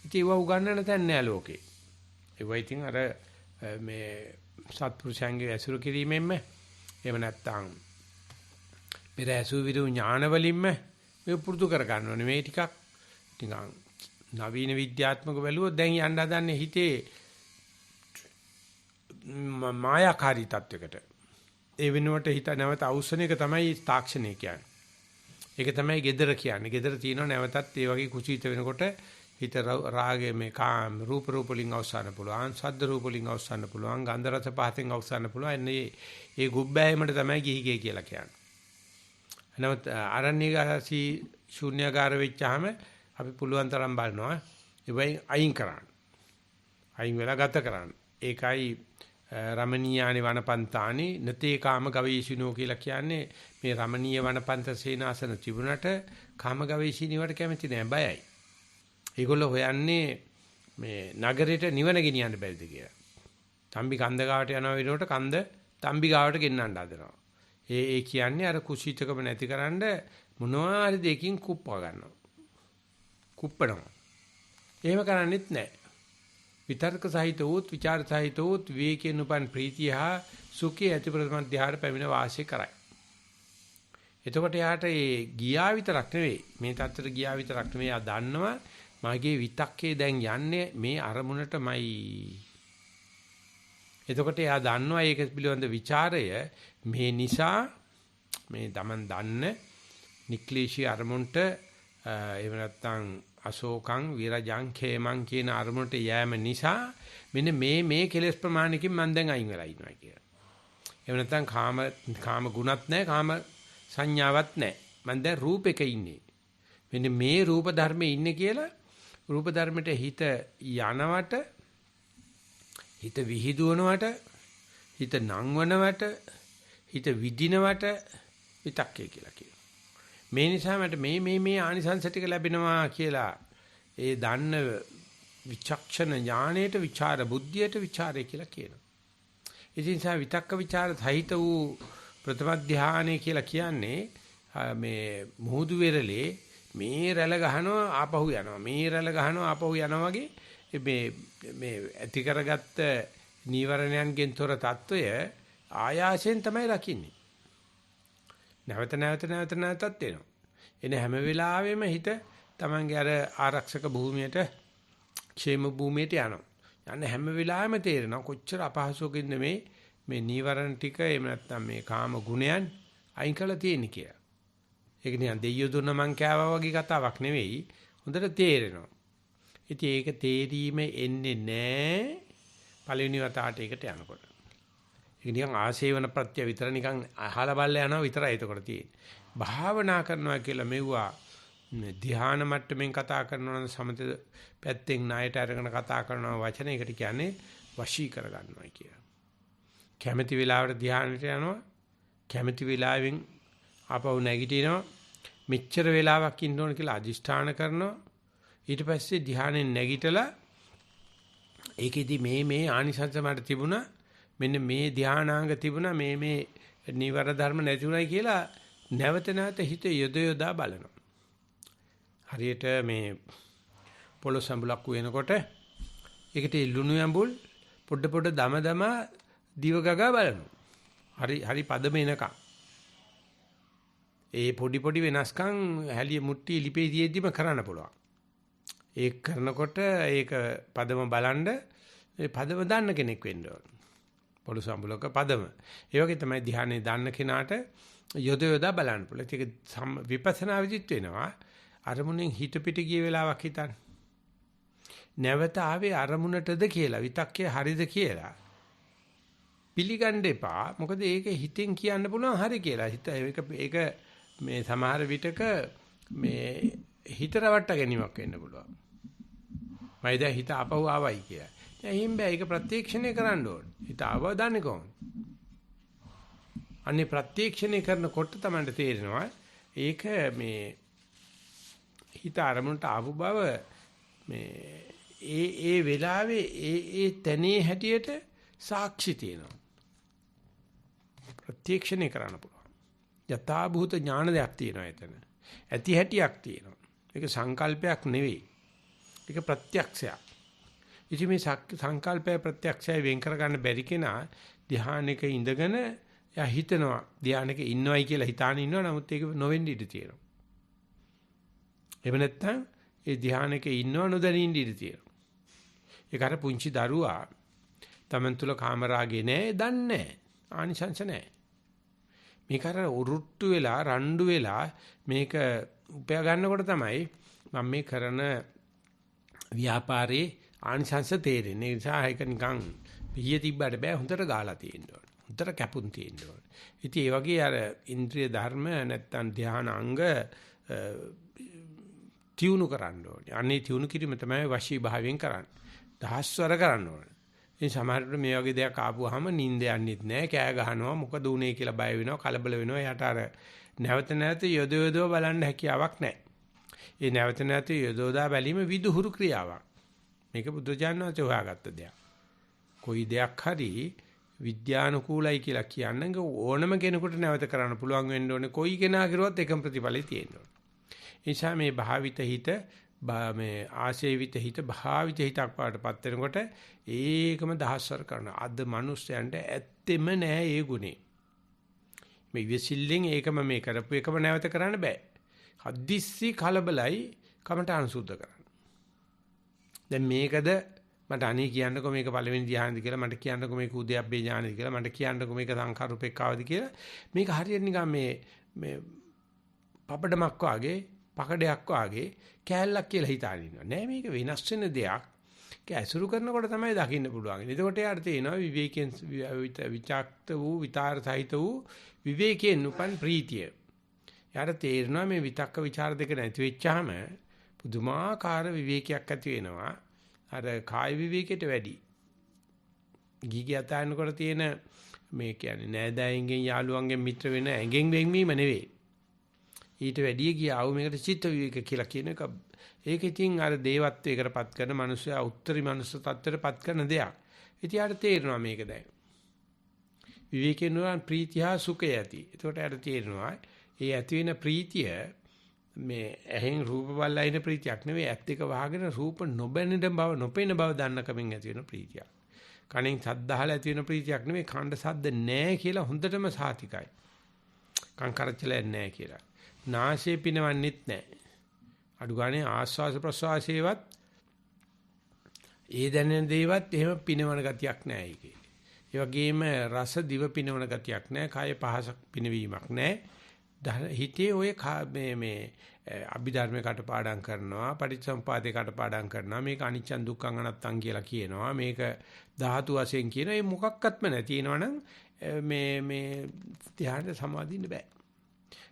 ඉතින් ඒව උගන්නන්න තැන් නෑ ලෝකේ. ඒව ඉතින් අර මේ සත්පුරුෂයන්ගේ ඇසුරු කිරීමෙන්ම එහෙම නැත්නම් පෙර ඇසු විරු ඥාන වලින්ම මේ පුරුදු කර ගන්න ඕනේ. මේ ටිකක් නිකන් නවීන විද්‍යාත්මක බැලුවොත් දැන් යන්න හදන්නේ හිතේ මායාකාරී තත්වයකට. ඒ වෙනුවට හිත නැවත අවශ්‍යන එක තමයි තාක්ෂණය කියන්නේ. ඒක තමයි gedara කියන්නේ. gedara තියෙනවා නැවතත් ඒ වගේ කුසීත වෙනකොට හිත රාගයේ මේ කාම රූප වලින් අවසන්න පුළුවන්, ශබ්ද රූප වලින් අවසන්න පුළුවන්, ගන්ධ රස පහතෙන් අවසන්න පුළුවන්. එන්නේ ඒ ගුබ්බෑයමට තමයි ගිහිගේ කියලා කියන්නේ. නමුත් අරණ්‍යගාසී ශූන්‍යකාර වෙච්චාම අපි පුළුවන් තරම් බලනවා ඒවයින් අයින් කරන්න. අයින් වෙලා ගත කරන්න. ඒකයි රමණීයානි වනපන්තානි නතේ කාම ගවේෂිනෝ කියලා කියන්නේ මේ රමණීය වනපන්ත සේනාසන තිබුණට කාම ගවේෂිනියට කැමති නෑ බයයි. ඒගොල්ලෝ හොයන්නේ මේ නගරෙට නිවන ගෙනියන්න බැරිද කියලා. තම්බි කන්ද ගාවට යනවා වෙනකොට කන්ද තම්බි ගාවට ගෙන්නන්න හදනවා. ඒ කියන්නේ අර කුසීතකම නැතිකරන්න මොනවා හරි දෙකින් කුප්පව ගන්නවා. කුප්පනවා. එහෙම කරන්නේත් නැහැ. විතර්ක සහිත වූත් විචාර සහිත වූත් විවේකයෙන් උපන් ප්‍රීතිය හා සුඛය ඇති ප්‍රතිමධ්‍යාහාර පැමිණ වාසය කරයි. එතකොට යාට ඒ ගියා විතරක් නෙවෙයි මේ தත්තර ගියා විතරක් නෙවෙයි යා දන්නවා මගේ විතක්කේ දැන් යන්නේ මේ අරමුණටමයි. එතකොට යා දන්නවා ඒක පිළිබඳ ਵਿਚාරය මේ නිසා මේ Taman දන්න නික්ලේශී අරමුණට එහෙම නැත්නම් අශෝකං විරජං khemං කියන අරමුණට යෑම නිසා මෙන්න මේ කෙලෙස් ප්‍රමාණිකින් මම දැන් අයින් වෙලා ඉන්නවා කියලා. එහෙම නැත්නම් කාම ගුණත් නැහැ කාම සංඥාවක් නැහැ. මම දැන් රූපෙක ඉන්නේ. මෙන්න මේ රූප ධර්මයේ ඉන්නේ කියලා රූප ධර්මයට හිත යනවට හිත විහිදුවනවට හිත නංවනවට හිත විදිනවට විතක්කේ කියලා කියනවා. මේ නිසා මට මේ ආනිසංස ටික ලැබෙනවා කියලා ඒ දන්න විචක්ෂණ ඥාණයට විචාර බුද්ධියට විචාරය කියලා කියනවා. ඒ නිසා විතක්ක විචාර සහිත වූ ප්‍රථම ධානය කියලා කියන්නේ මේ මුහුදු වෙරළේ මේ රැළ ගහනවා ආපහු යනවා මේ රැළ ගහනවා ආපහු යනවා වගේ මේ ඇති කරගත්ත නීවරණයන්ගෙන් තොර తত্ত্বය ආයාසයෙන් තමයි රකින්නේ. නැවතත් එනවා. එන හැම වෙලාවෙම හිත තමන්ගේ අර ආරක්ෂක භූමියට ക്ഷേම භූමියට යනවා. යන්න හැම වෙලාවෙම තේරෙනවා කොච්චර අපහසුකින්ද මේ නීවරණ ටික එහෙම නැත්නම් මේ කාම ගුණයන් අයින් කළා තියෙන්නේ කියලා. ඒක නිකන් දෙයියෝ දුන්න මං කෑවා වගේ කතාවක් නෙවෙයි. හොඳට තේරෙනවා. ඉතින් ඒක තේරීම එන්නේ නැහැ පළවෙනි වතාවට ඒකට යනකොට. ඒක නිකන් ආශේවන ප්‍රත්‍ය විතර නිකන් අහලා බල්ලා යනවා විතරයි ඒකට තියෙන්නේ. භාවනා කරනවා කියලා මෙව්වා ධ්‍යාන මට්ටමින් කතා කරනවා නම් සමත පැත්තෙන් ණයට අරගෙන කතා කරනවා වචනයකට කියන්නේ වශී කරගන්නවා කියලා. කැමැති වෙලාවට ධ්‍යානෙට යනවා. කැමැති වෙලාවෙන් ආපහු නැගිටිනවා. මෙච්චර වෙලාවක් ඉන්න ඕන කියලා අදිෂ්ඨාන කරනවා. ඊට පස්සේ ධ්‍යානෙන් නැගිටලා ඒකෙදි මේ ආනිසංස මට තිබුණා. මෙන්න මේ ධානාංග තිබුණා මේ නිවර ධර්ම නැතිුණයි කියලා නැවත හිත යොදා බලනවා. හරියට මේ පොළොස් සම්බුලක් වෙනකොට ඒකට ලුණු යඹුල් පොඩ දම දිව ගගා බලනවා. හරි පදම එනකම්. ඒ පොඩි වෙනස්කම් හැලිය මුට්ටි ලිපේ දිෙද්දිම කරන්න පුළුවන්. ඒක කරනකොට ඒක පදම බලන්න ඒ පදම දන්න කෙනෙක් වෙන්න ඕන. පොළොස් සම්බුලක පදම. ඒ වගේ තමයි ධ්‍යානෙ දන්න කෙනාට යොදා බලන්න පුළුවන්. ඒක විපස්සනා විදිහට වෙනවා. අරමුණෙන් හිත පිට ගිය වෙලාවක් හිතන්න. නැවත ආවේ අරමුණටද කියලා විතක්කේ හරිද කියලා පිළිගන්න එපා. මොකද ඒක හිතෙන් කියන්න පුළුවන් හරි කියලා. ඒක මේ සමහර විටක මේ හිත රවට්ට ගැනීමක් වෙන්න පුළුවන්. මම දැන් හිත ආපහු ආවයි කියලා. එහෙනම් බෑ ඒක ප්‍රත්‍යක්ෂණය කරන්න ඕනේ. හිත ආව දන්නේ කොහොමද? අනේ ප්‍රත්‍යක්ෂණය කරනකොට තමයි තේරෙනවා ඒක මේ හිත අරමුණට ආපු බව මේ ඒ වෙලාවේ ඒ තැනේ හැටියට සාක්ෂි තියෙනවා. ප්‍රත්‍යක්ෂණය කරන්න පුළුවන්. යථා භූත ඥාන දෙයක් තියෙනවා එතන. ඇති හැටියක් තියෙනවා. ඒක සංකල්පයක් නෙවෙයි. ඒක ප්‍රත්‍යක්ෂයක්. ඉතින් මේ සංකල්පය ප්‍රත්‍යක්ෂය වෙන් කරගන්න බැරි කෙනා ධ්‍යානෙක ඉඳගෙන එයා හිතනවා ධ්‍යානෙක ඉන්නවයි කියලා හිතාන ඉන්නවා. නමුත් ඒක නොවෙන්න ඉඩ තියෙනවා. එහෙම නැත්නම් ඒ ධ්‍යානෙක ඉන්නව නොදැනින්න ඉඩ තියෙනවා. ඒක අර පුංචි දරුවා තමන් තුල කාමරාගේ නෑ දන්නේ නෑ. ආනිසංස නෑ. මේක අර උරුට්ටු වෙලා රණ්ඩු වෙලා මේක උපයා ගන්නකොට තමයි මම මේ කරන ව්‍යාපාරේ ආනිසංස තේරෙන්නේ. ඒ නිසා ඒක නිකන් පිහිය තිබ්බට බෑ හොඳට ගාලා තියෙන්න ඕන. හොඳට කැපුම් තියෙන්න ඕන. ඉතින් ඒ වගේ අර ඉන්ද්‍රිය ධර්ම නැත්තම් ධාන අංග තියුණු කරන්න ඕනේ. අනේ තියුණු කිරීම තමයි වශී භාවයෙන් කරන්නේ. දහස්වර කරන්න ඕනේ. ඉතින් සමහරවිට මේ වගේ දෙයක් ආපුවාම නිින්ද යන්නේත් නැහැ. කෑ ගහනවා මොකද උනේ කියලා බය වෙනවා කලබල වෙනවා. යට අර නැවත යොදව බලන්න හැකියාවක් නැහැ. ඒ නැවත යොදවලා බැලීම විදුහුරු ක්‍රියාවක්. මේක බුදුජානනාංශ හොයාගත්ත දෙයක්. කොයි දෙයක් හරි විද්‍යානුකූලයි කියලා කියන්නේ ඕනම කෙනෙකුට නැවත කරන්න පුළුවන් වෙන්න ඕනේ. කොයි කෙනා කරුවත් එකම ප්‍රතිඵලයි තියෙන්න ඕනේ. ඒ නිසා මේ භාවිත හිත මේ ආශේවිත හිත භාවිත හිතක් පාටපත් වෙනකොට ඒකම දහස්වර කරනවා. අද මිනිස්යන්ට ඇත්තෙම නෑ ඒ ගුණේ. මේ විසිල්ලෙන් ඒකම මේ කරපු එකම නැවත කරන්න බෑ. හදිස්සි කලබලයි කමටහන් සුද්ධ කරන්න. දැන් මේකද මට අනේ කියන්නකෝ මේක පළවෙනි ධ්‍යානද කියලා මට කියන්නකෝ මේක උද්‍යප්පේ ඥානද කියලා මට කියන්නකෝ මේක සංඛාරූපේක්ඛාවද කියලා මේක හරියට නිකන් මේ පපඩමක් වාගේ පකඩයක් වාගේ කෑල්ලක් කියලා හිතාගෙන ඉන්නවා නෑ මේක වෙනස් වෙන දෙයක් ඒක ඇසුරු කරනකොට තමයි දකින්න පුළුවන්. එතකොට යාට තේනවා විවේකයෙන් විචක්ත වූ විතාර සහිත වූ විවේකයෙන් උපන් ප්‍රීතිය. යාට තේරෙනවා මේ විතක්ක ਵਿਚාර දෙක නැති වෙච්චාම පුදුමාකාර විවේකයක් ඇති වෙනවා. අර කාය විවේකයට වැඩි. ගීගේ අතයන්කොට තියෙන මේ කියන්නේ නෑදෑයන්ගෙන් යාළුවන්ගෙන් මිත්‍ර වෙන ඇඟෙන් වෙන්වීම නෙවෙයි. ඊට වැඩිය ගියාව මේකට චිත්ත විවේක කියලා කියන එක. ඒක ඉතින් අර දේවත්වයකටපත් කරන මිනිස්සයා උත්තරී මනුස්ස තත්ත්වයටපත් කරන දෙයක්. ඉතින් යාට තේරෙනවා මේක දැන්. විවේකයෙන් නුවන් ප්‍රීතිය සුඛය ඇති. ඒකට යාට තේරෙනවා ඒ ඇති වෙන ප්‍රීතිය මේ ඇහෙන් රූප බලලා ඉන ප්‍රීතියක් නෙවෙයි. ඇත් එක වහගෙන රූප නොබැනෙන බව නොපෙනෙන බව දන්න කමින් ඇති වෙන ප්‍රීතියක්. කණෙන් සද්ද අහලා ඇති වෙන ප්‍රීතියක් නෙවෙයි. කණ්ඩ සද්ද නැහැ කියලා හොඳටම සාතිකයි. කන් කරච්චලයක් නැහැ කියලා. නාසයේ පිනවන්නෙත් නැහැ. අඩු ගානේ ආස්වාස ප්‍රසවාසයේවත් ඒ දැනෙන දේවත් එහෙම පිනවන ගතියක් නැහැ ඒකේ. ඒ වගේම රස දිව පිනවන ගතියක් නැහැ. කාය පහසක් පිනවීමක් නැහැ. හිතේ ඔය මේ අභිධර්මයේ කටපාඩම් කරනවා, පටිච්චසමුපාදේ කටපාඩම් කරනවා. මේක අනිච්චං දුක්ඛං අනත්තං කියලා කියනවා. මේක ධාතු වශයෙන් කියන ඒ මොකක්වත්ම නැතිනවනම් මේ ධ්‍යාන සමාධින්න බෑ.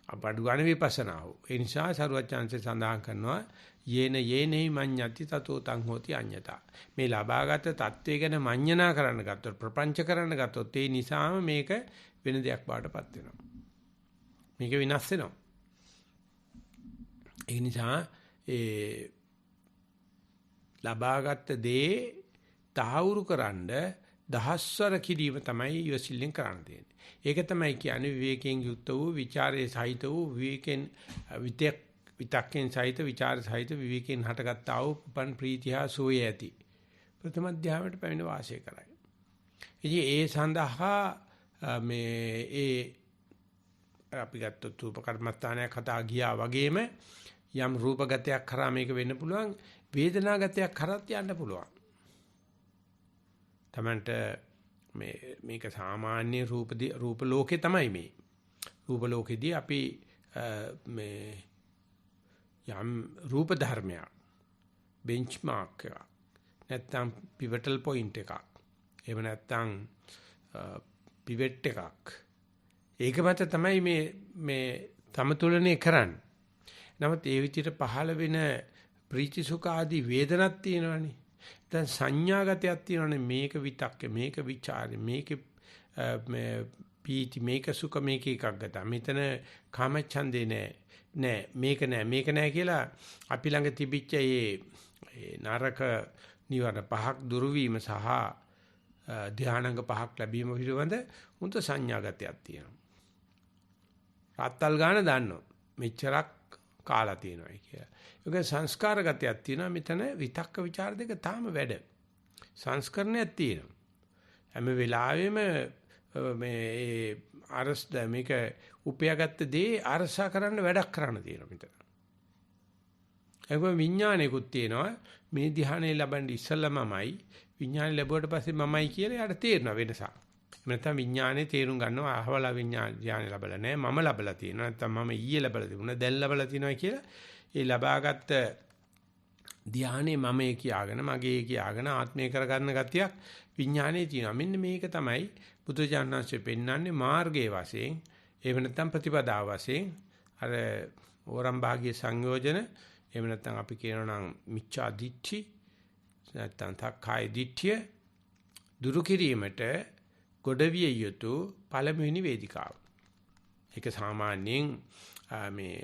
අපඩු ගන්න විපස්සනාව. ඒ නිසා සරුවචාන්සේ සඳහන් කරනවා යේනෙහි මඤ්ඤති තතෝ තං හෝති අඤ්ඤතා. මේ ලබාගත් தත්ත්වය ගැන මඤ්ඤණා කරන්න ගත්තොත් ප්‍රපංච කරන්න ගත්තොත් ඒ නිසාම මේක වෙන දෙයක් බාටපත් වෙනවා. මේක විනාශ වෙනවා. ඒ නිසා ඒ ලබාගත් දේ තහවුරුකරනද දහස්වර කිරීම තමයි ඉවසිල්ලෙන් කරන්න තියෙන්නේ. ඒක තමයි කියන්නේ විවේකයෙන් යුක්ත වූ ਵਿਚාරයේ සහිත වූ විවේකෙන් විතක්කෙන් සහිත ਵਿਚාර සහිත විවේකෙන් හටගත්තා වූ උපන් ප්‍රීතිහා සෝය ඇති. ප්‍රථම ධ්‍යානයට පැමිණ වාසය කරයි. ඉතින් ඒ සඳහා මේ අපි ගත්තොත් රූප කර්මස්ථානයක් කතා ගියා වගේම යම් රූපගතයක් කරා මේක වෙන්න පුළුවන්, වේදනාගතයක් කරත් යන්න පුළුවන්. තමන්ට මේක සාමාන්‍ය රූප ලෝකේ තමයි මේ. රූප ලෝකෙදී අපි මේ යම් රූප ධර්මයක් බෙන්ච්මාර්ක් එකක් නැත්නම් පිවටල් පොයින්ට් එකක් එහෙම නැත්නම් පිවෙට් එකක් ඒක මත තමයි මේ සමතුලනය කරන්නේ. නමුත් ඒ විදිහට පහළ වෙන ප්‍රීති සුඛ ආදී වේදනක් තියෙනවනේ. දැන් සංඥාගතයක් තියෙනවනේ. මේක විතක්ක, මේක ਵਿਚාරය, මේක පීති, මේක සුඛ, මේක එකක් ගත. මෙතන කාමච්ඡන්දේ නෑ, මේක නෑ කියලා අපි ළඟ තිබිච්ච මේ නරක නිවන පහක් දුරු වීම සහ ධානාංග පහක් ලැබීම පිළිබඳ උන්ට සංඥාගතයක් තියෙනවා. රාත්තල් ගාන දන්නවා. මෙච්චරක් කාලා තියෙනවා කියලා. ඒක සංස්කාරගතයක් තියෙනවා. මෙතන විතක්ක ਵਿਚාර දෙක තාම වැඩ. සංස්කරණයක් තියෙනවා. හැම වෙලාවෙම මේ මේක උපයාගත්ත දේ අරසා කරන්න වැඩක් කරන්න තියෙනවා මෙතන. ඒක විඥානයකුත් තියෙනවා. මේ ධ්‍යානෙ ලබන්න ඉස්සෙල්ලාමයි විඥානෙ ලැබුවට පස්සේ මමයි කියලා යාට තේරෙනවා වෙනසක්. එහෙම නැත්නම් විඥානේ තේරුම් ගන්නවා අහවලා විඥාන ලැබලා නැහැ මම ලැබලා තියෙනවා නැත්නම් මම ඊයේ ලැබලා තිබුණා දැන් ලැබලා තියෙනවා කියලා ඒ ලබාගත් ධානයේ මමයේ කියාගෙන මගේ කියාගෙන ආත්මය කරගන්න ගතියක් විඥානයේ තියෙනවා. මෙන්න මේක තමයි බුදුජානනාංශයෙන් පෙන්වන්නේ මාර්ගයේ වශයෙන් එහෙම නැත්නම් ප්‍රතිපදාව වශයෙන් අර ඕරම් භාගයේ සංයෝජන එහෙම නැත්නම් අපි කියනවා නම් මිච්ඡා දිට්ඨි නැත්නම් තක්කාය දිට්ඨිය දුරු කිරීමට ගොඩවිය යුතු පළමුවෙනි වේදිකාව. ඒක සාමාන්‍යයෙන් මේ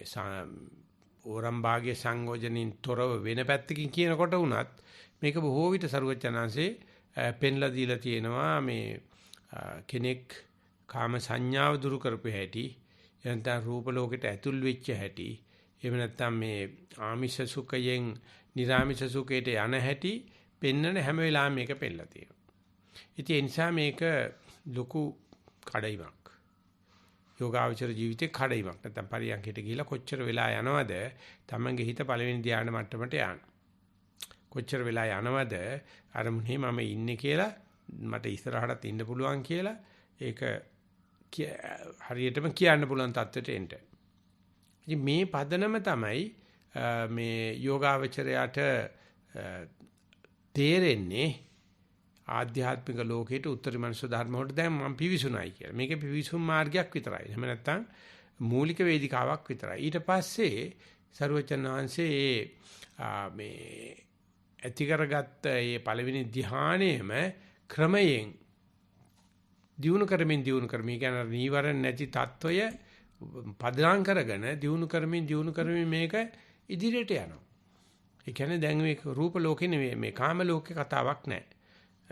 ඕරම් භාගයේ සංයෝජනින් තොරව වෙන පැත්තකින් කියනකොට උනත් මේක බොහෝ විට සරුවචනාංශේ පෙන්ලා දීලා තියෙනවා මේ කෙනෙක් කාම සංඥාව දුරු කරපු හැටි එතන රූප ලෝකෙට ඇතුල් වෙච්ච හැටි එහෙම නැත්නම් මේ ආමිෂ සුඛයෙන් නිර්ආමිෂ සුඛයට යන හැටි පෙන්වන හැම වෙලාවෙම මේක පෙන්ලා තියෙනවා. ඉතින් ඒ නිසා මේක ලොකු කඩයිමක්. යෝගාවචර ජීවිතේ කඩයිමක්. නැත්නම් පරියන්කයට ගිහිලා කොච්චර වෙලා යනවද තමන්ගේ හිත පළවෙනි ධ්‍යාන මට්ටමට යන්න. කොච්චර වෙලා යනවද අරමුණේ මම ඉන්නේ කියලා මට ඉස්සරහට ඉන්න පුළුවන් කියලා ඒක හරියටම කියන්න පුළුවන් තත්ත්වයට එන්න. ඉතින් මේ පදනම තමයි මේ යෝගාවචරයට තේරෙන්නේ ආධ්‍යාත්මික ලෝකයට උත්තරීය මනුෂ්‍ය ධර්ම වලට දැන් මම පිවිසුණයි කියලා. මේකේ පිවිසුම් මාර්ගයක් විතරයි. එහෙම නැත්නම් මූලික වේදිකාවක් විතරයි. ඊට පස්සේ සරුවචන වහන්සේ මේ ඇති කරගත්ත මේ පළවෙනි ධ්‍යානයේම ක්‍රමයෙන් දියුණු කරමින් කියන්නේ නීවරණ නැති తত্ত্বය පදනම් කරගෙන දියුණු කරමින් මේක ඉදිරියට යනවා. ඒ කියන්නේ දැන් මේ රූප ලෝකේ නෙවෙයි මේ කාම ලෝකේ කතාවක් නැහැ.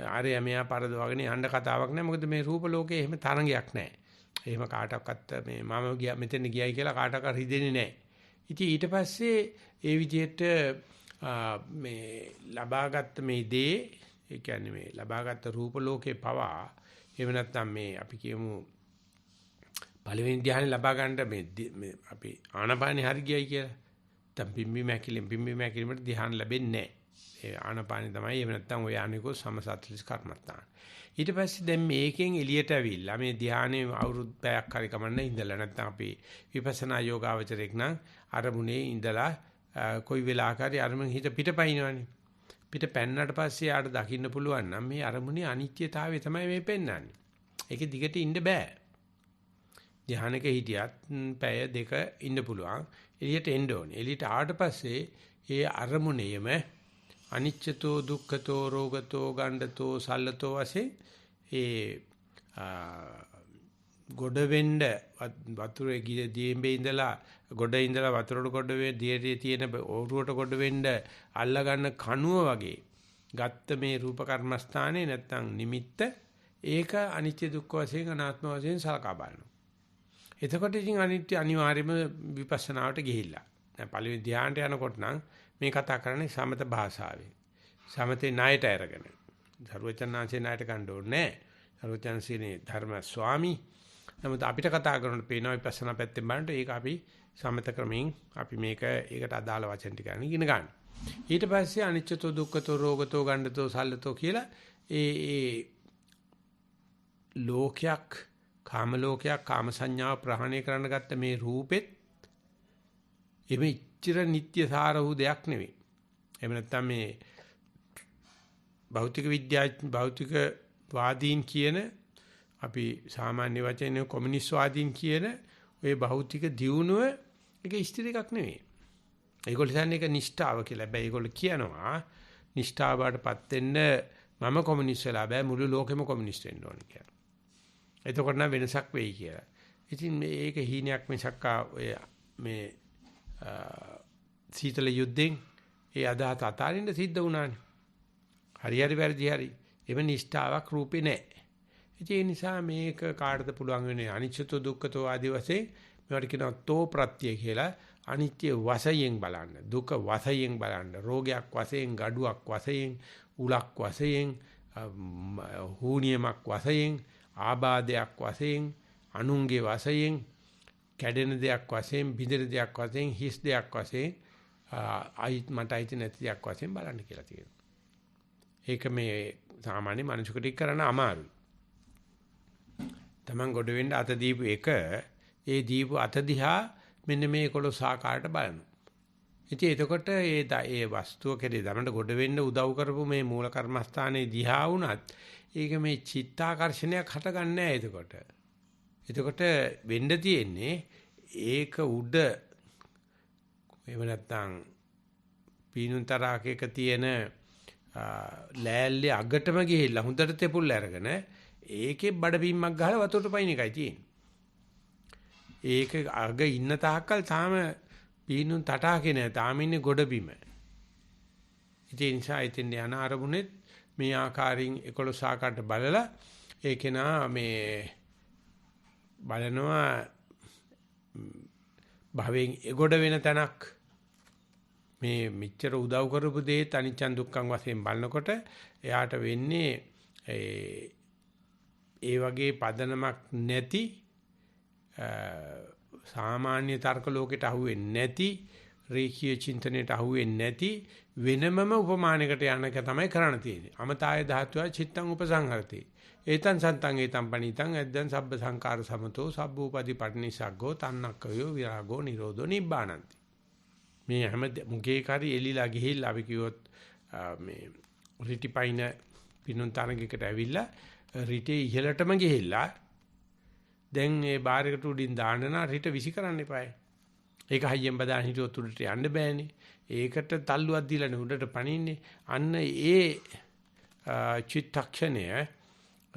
ආරය මෙයා පරදවගෙන යන්න කතාවක් නැහැ. මොකද මේ රූප ලෝකේ එහෙම තරංගයක් නැහැ. එහෙම කාටවත් මේ මම ගියා මෙතන ගියයි කියලා කාටවත් හිතෙන්නේ නැහැ. ඉතින් ඊට පස්සේ ඒ විදිහට මේ ලබාගත් මේ දේ ඒ කියන්නේ මේ ලබාගත් රූප ලෝකේ පවා එහෙම නැත්නම් මේ අපි කියමු පළවෙනි ධ්‍යානෙ ලබා ගන්න මේ අපි ආනපානෙ හරි ගියයි කියලා. දැන් පිම්බි මැකිලිමට ධ්‍යාන ලැබෙන්නේ නැහැ. ඒ ආනපානෙ තමයි එහෙම නැත්නම් ඔය අනිකෝ සමසත්‍ලිස් කර්මස්ථාන. ඊට පස්සේ දැන් මේකෙන් එළියට ඇවිල්ලා මේ ධ්‍යානෙ අවුරුදු පැයක් හරි කමන්න ඉඳලා නැත්නම් අපි විපස්සනා යෝගාවචරයක් නම් අරමුණේ ඉඳලා කොයි වෙලාවකරි අරමුණ හිත පිටපයින්නවනේ. පිට පැන්නට පස්සේ ආට දකින්න පුළුවන් නම් මේ අරමුණේ අනිත්‍යතාවය තමයි මේ පෙන්වන්නේ. ඒකේ දිගට ඉන්න බෑ. ධ්‍යානක හිටියත් පැය දෙක ඉන්න පුළුවන්. එළියට එන්න ඕනේ. එළියට ආවට පස්සේ ඒ අරමුණේම අනිච්චතෝ දුක්ඛතෝ රෝගතෝ ගණ්ඩතෝ සල්ලතෝ වශයෙන් ඒ ගොඩ වෙන්න වතුරේ දියෙඹේ ඉඳලා ගොඩ ඉඳලා වතුරට ගොඩ වේ දියේ තියෙන ඕරුවට ගොඩ වෙන්න අල්ලා ගන්න කණුව වගේ ගත්ත මේ රූප කර්මස්ථානේ නැත්තම් නිමිත්ත ඒක අනිත්‍ය දුක්ඛ වශයෙන් අනාත්ම වශයෙන් සලකා බලනවා. එතකොට ඉතින් අනිත්‍ය අනිවාර්යයෙන්ම විපස්සනාවට ගිහිල්ලා. දැන් පළවෙනි ධ්‍යානට යනකොට නම් මේ කතා කරන්නේ සමත භාෂාවෙන්. සමතේ ණයට අරගෙන. සර්වචන්නාංශේ ණයට ගන්න ඕනේ නැහැ. සර්වචන්සීනේ ධර්ම ස්වාමී. නමුත් අපිට කතා කරනකොට පේනවා විපස්සනා පැත්තෙන් බලනකොට ඒක අපි සමත ක්‍රමයෙන් අපි ඒකට අදාළ වචන ටික ඉගෙන ගන්න. ඊට පස්සේ අනිච්චතෝ දුක්ඛතෝ රෝගතෝ ගණ්ඩතෝ සල්ලතෝ කියලා ඒ ලෝකයක් කාම ලෝකයක් කාම සංඥාව ප්‍රහාණය කරන්න ගත්ත මේ රූපෙත් එමෙ ඉච්ඡර නිට්ටය සාර වූ දෙයක් නෙවෙයි. එහෙම නැත්නම් මේ භෞතික වාදීන් කියන අපි සාමාන්‍ය වචනේ කොමියුනිස්ට් වාදීන් කියන ඔය භෞතික දියුණුව ඒක ස්ථිර එකක් නෙවෙයි. ඒගොල්ලෝ කියන්නේ ඒක නිෂ්ඨාව කියලා. හැබැයි ඒගොල්ලෝ කියනවා නිෂ්ඨාවටපත් වෙන්න මම කොමියුනිස්ට් වෙලා බෑ මුළු ලෝකෙම කොමියුනිස්ට් වෙන්න ඕනේ කියලා. එතකොට නම් වෙනසක් වෙයි කියලා. ඉතින් මේක හීනයක් මිසක් ඔය මේ සීතල යුද්ධෙන් ඒ අදහස අතාරින්න සිද්ධ වුණානේ. හරි වැරදි හරි. එව නිෂ්ඨාවක් රූපේ නැහැ. ඒ නිසා මේක කාටද පුළුවන් වෙන්නේ අනිච්චතෝ දුක්ඛතෝ ආදී වශයෙන් මේවට කියනවා තෝ ප්‍රත්‍ය කියලා අනිත්‍ය වශයෙන් බලන්න දුක වශයෙන් බලන්න රෝගයක් වශයෙන් gaduwak වශයෙන් උලක් වශයෙන් හූනියමක් වශයෙන් ආබාධයක් වශයෙන් අනුන්ගේ වශයෙන් කැඩෙන දෙයක් වශයෙන් බිඳෙන දෙයක් වශයෙන් හිස් දෙයක් වශයෙන් මට අයිති නැති දෙයක් වශයෙන් බලන්න කියලා තියෙනවා. ඒක මේ සාමාන්‍ය මනුෂ්‍යකෙක් කරන්න අමාරුයි. Taman ගොඩ වෙන්න අත දීපු එක ඒ දීපු අත දිහා මෙන්න මේ 11 ආකාරයට බලනවා. ඉතින් එතකොට ඒ වස්තුව කෙරේ තමන්ට ගොඩ වෙන්න උදව් කරපු මේ මූල කර්මස්ථානයේ දිහා වුණත් ඒක මේ චිත්තාකර්ෂණයක් හටගන්නේ නැහැ එතකොට. එතකොට වෙන්න තියෙන්නේ ඒක උඩ එහෙම නැත්නම් පීනුතරාකයක තියෙන ලෑල්ලේ අගටම ගිහිල්ලා හොඳට තෙපුල් අරගෙන ඒකේ බඩ බිම්මක් ගහලා වතුරට පයින් එකයි තියෙන්නේ. ඒක අග ඉන්න තාක්කල් තාම පීනුන් තටාකේ නැහැ. තාම ඉන්නේ ගොඩ බිම. ඒ නිසා ඉතින් යන අරමුණෙත් මේ ආකාරයෙන් 11 ආකාරයට බලලා ඒකේනා මේ බලනවා භවෙන් එගොඩ වෙන තැනක් මේ මෙච්චර උදව් කරපු දේ අනිච්චන් දුක්ඛං වශයෙන් බලනකොට එයාට වෙන්නේ ඒ වගේ පදනමක් නැති සාමාන්‍ය තර්ක ලෝකෙට අහුවෙන්නේ නැති රේඛීය චින්තනයට අහුවෙන්නේ නැති වෙනමම උපමානයකට යන එක තමයි කරන්න තියෙන්නේ. අමතාය ධාතුව චිත්තං උපසංහරති. ඒතං සන්තං ඒතං පණිතං එද්දං සබ්බ සංකාර සමතෝ සබ්බූපදී පටිනිසග්ගෝ තන්නක්කයෝ විරාගෝ නිරෝධෝ නිබ්බානಂತಿ. මේ හැම මුගේ කාරි එලිලා ගිහිල්ලා අපි කිව්වොත් මේ රිටිපයින පිනුන් තරගයකට ඇවිල්ලා රිටේ ඉහළටම ගිහිල්ලා දැන් මේ බාරයකට උඩින් දාන්න නා රිට විසි කරන්න එපායි. ඒක හයියෙන් බදාන හිටියොත් උඩට යන්න බෑනේ. ඒකට තල්ලුවක් දීලානේ උඩට පනින්නේ. අන්න ඒ චිත්තක්ෂණය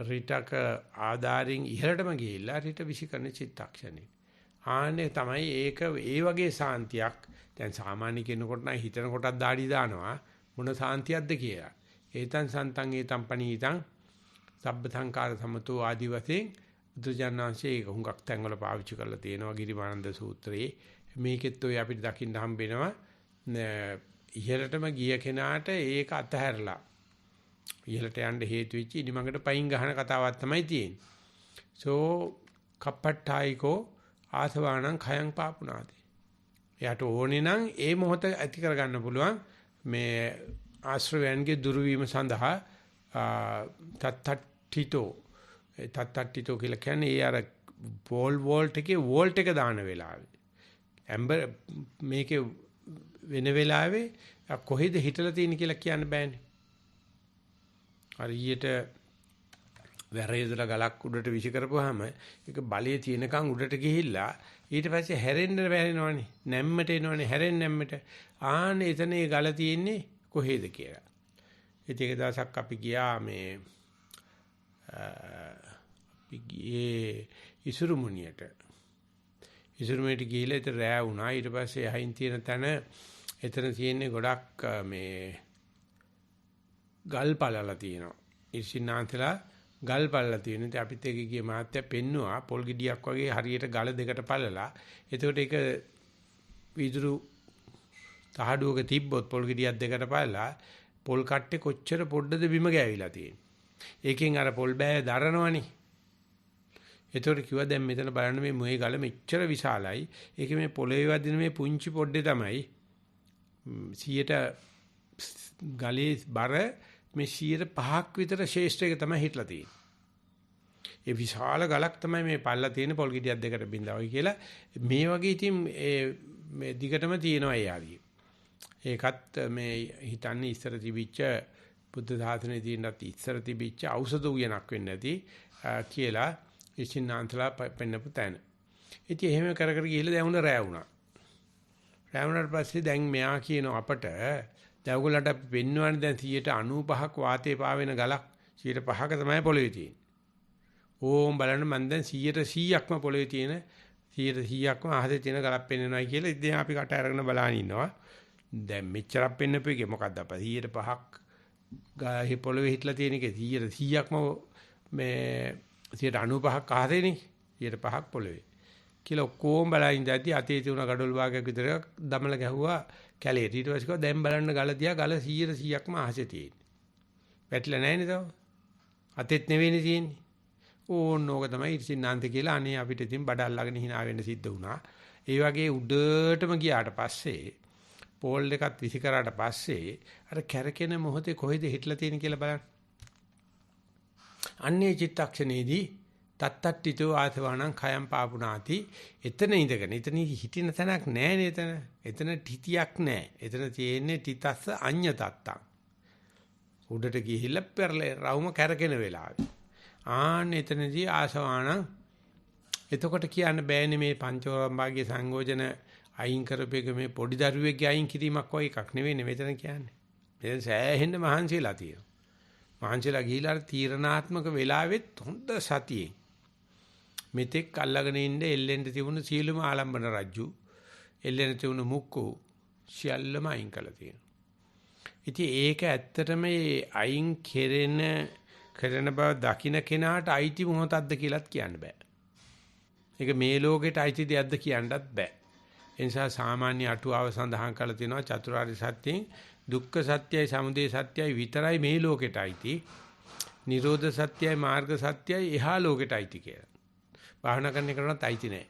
රිටක ආධාරින් ඉහළටම ගිහිල්ලා රිට විසිකරන චිත්තක්ෂණේ. ආන්නේ තමයි ඒක ඒ වගේ සාන්තියක්. දැන් සාමාන්‍ය කෙනෙකුට නම් හිතන කොටක් দাঁඩි දානවා මොන සාන්තියක්ද කියලා. ඒතං සන්තං ඒතං පනීතං සබ්බ සංකාර සමතෝ ආදි වශයෙන් බුදුජානනාංශයේ ඒක හුඟක් තැන්වල පාවිච්චි කරලා තියෙනවා ගිරිමානන්ද සූත්‍රයේ. මේකෙත් ඔය අපිට දකින්න හම්බෙනවා ඉහළටම ගිය කෙනාට ඒක අතහැරලා ඉහළට යන්න හේතු වෙච්ච ඉනිමඟට පයින් ගහන කතාවක් තමයි තියෙන්නේ. සෝ කප්පට්ඨායිකෝ ආසවාණං khයං පාපුනාති. එයාට ඕනේ නම් ඒ මොහොත ඇති කරගන්න පුළුවන් මේ ආශ්‍රවයන්ගේ දුරු වීම සඳහා තත්තට්ඨිතෝ කියලා කියන්නේ ඒ අර වෝල්ට් එකේ වෝල්ට් එක දාන වෙලාවේ ඇම්බර් මේකේ වෙන වෙලාවේ කොහෙද හිටලා තියෙන කියලා කියන්න බෑනේ. හරියට වැරේදලා ගලක් උඩට විසි කරපුවාම ඒක බලයේ තියෙනකන් උඩට ගිහිල්ලා ඊට පස්සේ හැරෙන්න බැරිනවනේ. නැම්මට එනවනේ හැරෙන්න නැම්මට. ආන්න එතන ඒ ගල තියෙන්නේ කොහෙද කියලා. ඉතින් ඒක දවසක් අපි ගියා මේ අපි ගියේ ඉසුරුමුණියට. ඉසුරුමුණියට ගිහිල්ලා ඒතර රෑ වුණා. ඊට පස්සේ අහින් තියෙන තැන එතන තියෙන්නේ ගොඩක් මේ ගල් පළලා තියෙනවා. ඉර්ෂිනාන්තලා ගල් පළලා තියෙන. ඉතින් අපිත් ඒක ගියේ මහත්තයා පෙන්නවා පොල් ගෙඩියක් වගේ හරියට ගල දෙකට පළලා. එතකොට ඒක විදුරු තහඩුවක තිබ්බොත් පොල් ගෙඩියක් දෙකට පළලා පොල් කට්ටේ කොච්චර පොඩ්ඩද බිම ගෑවිලා තියෙන්නේ. ඒකෙන් අර පොල් බෑ දරනවනේ. එතකොට කිව්වා දැන් මෙතන බලන්න මේ ගල මෙච්චර විශාලයි. ඒකේ මේ පොළවේ වදින මේ පුංචි පොඩ්ඩේ තමයි 100ට ගලේ බර මේ 105ක් විතර ශේෂ්ඨයක තමයි හිටලා තියෙන්නේ. ඒ විශාල ගලක් තමයි මේ පල්ලා තියෙන පොල් ගෙඩියක් දෙකට බින්දා වගේ කියලා මේ වගේ ඉතින් මේ දිගටම තියෙනවා යාදී. ඒකත් මේ හිතන්නේ ඉස්සර තිබිච්ච බුද්ධ ධාතනේ තියෙනත් ඉස්සර තිබිච්ච ඖෂධ උයනක් වෙන්නේ නැති කියලා ඉසින්නාන්තලා පෙන්නපු තැන. ඉතින් එහෙම කර කර ගිහලා දැන් උන රෑ වුණා. රෑ වුණාට පස්සේ දැන් මෙයා කියන අපට දවගලට අපි පෙන්වන්නේ දැන් 95ක් වාතේ පාවෙන ගලක් 105ක තමයි පොළවේ තියෙන්නේ. ඕම් බලන්න මම දැන් 100%ක්ම පොළවේ තියෙන 100%ක්ම අහසේ තියෙන ගලක් පෙන්වනවා කියලා ඉතින් අපි කට අරගෙන බලන් ඉන්නවා. දැන් මෙච්චරක් පෙන්නපු එකේ මොකද්ද අපේ 105ක් ගාහේ පොළවේ හිටලා තියෙන එකේ 100%ක්ම මේ 95ක් අහසේනේ 105ක් පොළවේ. කියලා ඔක්කොම බලන් ඉඳද්දි අතේ තියුණ gadol භාගයක් විතර දමල ගැහුවා කැලේට. ඊට පස්සේ කිව්වා දැන් බලන්න ගල දිහා ගල 100%ක්ම අහසේ තියෙන්නේ. වැටිලා නැහැ නේද? අතෙත් නෙවෙයිනේ තියෙන්නේ. ඕනෝක තමයි ඉර්ෂින්නාන්ත කියලා අනේ අපිට ඉතින් බඩ අල්ලගෙන hina වෙන්න සිද්ධ වුණා. ඒ වගේ උඩටම ගියාට පස්සේ පෝල් එකත් විසි කරාට පස්සේ අර කැරකෙන මොහොතේ කොහෙද හිටලා තියෙන්නේ කියලා බලන්න. අන්නේ චිත්තක්ෂණේදී තත්තට්ටිතෝ ආසවාණං khයං පාපුනාති. එතන ඉඳගෙන එතන හිටින තැනක් නැහැ නේද? එතන තිතියක් නැහැ. එතන තියෙන්නේ තිතස්ස අඤ්ඤ තත්තං. උඩට ගිහිල්ලා පෙරලේ රවුම කැරකෙන වෙලාවේ. ආන්න එතනදී ආසවාණං එතකොට කියන්න බෑනේ මේ පංචෝරම්භාගයේ සංයෝජන අයින් කරපේක මේ පොඩි දරුවෙක්ගේ අයින් කිරීමක් වගේ එකක් නෙවෙයි මෙතන කියන්නේ. මෙතන සෑහෙන්න මහන්සියලා තියෙනවා. මහන්සියලා ගිහිලා තීරණාත්මක වෙලාවෙත් හොඳ සතියේ මෙතෙක් අල්ලගෙන ඉන්න එල්ලෙන්න තිබුණු සීලම ආලම්බන රජ්ජු එල්ලෙන්න තිබුණු මුක්කු සියල්ලම අයින් කළා තියෙනවා. ඉතින් ඒක ඇත්තටම මේ අයින් කරන බව දකින්න කෙනාට අයිති මොහොතක්ද කියලාත් කියන්න බෑ. ඒක මේ ලෝකෙට අයිති දෙයක්ද කියන්නත් බෑ. ඒ නිසා සාමාන්‍ය අටුවාව සඳහන් කරලා තියෙනවා චතුරාර්ය සත්‍යයෙන් දුක්ඛ සත්‍යයි සමුදය සත්‍යයි විතරයි මේ ලෝකෙට අයිති. නිරෝධ සත්‍යයි මාර්ග සත්‍යයි එහා ලෝකෙට අයිති කියලා. භාවනා කරන එකටවත් අයිති නෑ.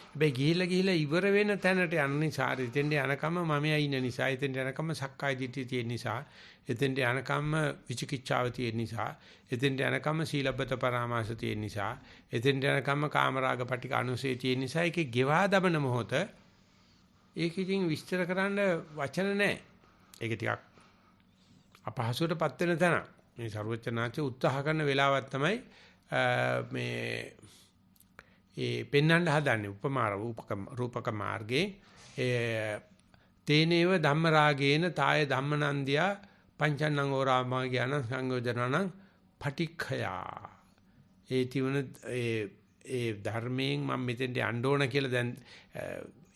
හැබැයි ගිහිලා ඉවර වෙන තැනට යන නිසා එතෙන්ට යනකම මමයා ඉන්න නිසා එතෙන්ට යනකම සක්කාය දිට්ඨිය තියෙන නිසා එතෙන්ට යනකම විචිකිච්ඡාව තියෙන නිසා එතෙන්ට යනකම සීලබ්බත පරාමාස තියෙන නිසා එතෙන්ට යනකම කාමරාග පටික අනුසය තියෙන නිසා ඒකේ ගෙවා දමන මොහොත ඒක ඉතින් විස්තර කරන්න වචන නැහැ. ඒක ටිකක් අපහසුතාවටපත් වෙන තැන. මේ ਸਰවචනාචේ උත්සාහ කරන වෙලාවක් තමයි මේ ඒ පෙන්වන්න හදන්නේ උපමාර රූපක මාර්ගේ තේනේව ධම්ම රාගේන තාය ධම්මනන්දියා පංචන්නං ඕරාමා ඥාන සංයෝජනං පටික්ඛයා. ඒ තිබුණ ඒ ධර්මයෙන් මම මෙතෙන්ට යන්න ඕන කියලා දැන්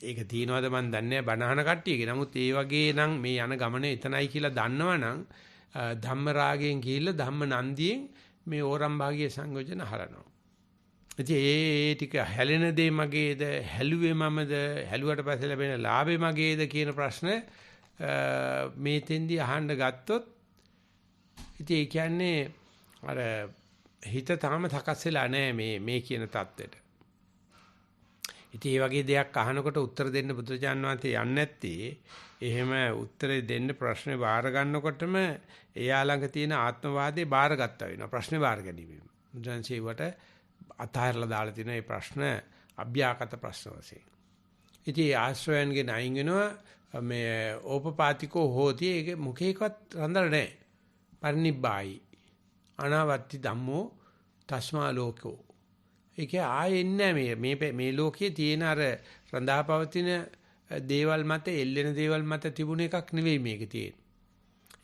ඒක තියනවාද මන් දන්නේ නැහැ බණහන කට්ටියගේ. නමුත් ඒ වගේ නම් මේ යන ගමනේ එතනයි කියලා දන්නවනම් ධම්ම රාගයෙන් ගිහිල්ලා ධම්ම නන්දියෙන් මේ ඕරම් භාගයේ සංයෝජන හරනවා. ඉතින් ඒ ටික හැලෙන දේ මගේද, හැලුවේ මමද, හැලුවට පස්සේ ලැබෙන ලාභේ මගේද කියන ප්‍රශ්න මේ තෙන්දී අහන්න ගත්තොත් ඉතින් ඒ කියන්නේ අර හිත තාම සකස් වෙලා නැහැ මේ කියන தත්වෙට. ඉතින් මේ වගේ දෙයක් අහනකොට උත්තර දෙන්න බුදුචාන් වහන්සේ යන්නේ නැත්තේ එහෙම උත්තරේ දෙන්න ප්‍රශ්නේ බාර ගන්නකොටම එයා ළඟ තියෙන ආත්මවාදේ බාරගත්තා වෙනවා. ප්‍රශ්නේ බාර ගැනීම. බුදුන්සේවට අතහැරලා දාලා තියෙන මේ ප්‍රශ්න අභ්‍යාකත ප්‍රශ්න වශයෙන්. ඉතින් ආශ්‍රයන්ගෙන් අයින් වෙනවා මේ ඕපපාතිකෝ හෝති ඒක මුඛේකවත් රඳලා නැහැ. පරිනිබ්බායි අනාවත්ති ධම්මෝ තස්මා ලෝකෝ. ඒකේ ආයෙන්නේ මේ ලෝකයේ තියෙන අර රඳාපවතින දේවල් මත එල්ලෙන දේවල් මත තිබුණ එකක් නෙවෙයි මේක තියෙන්නේ.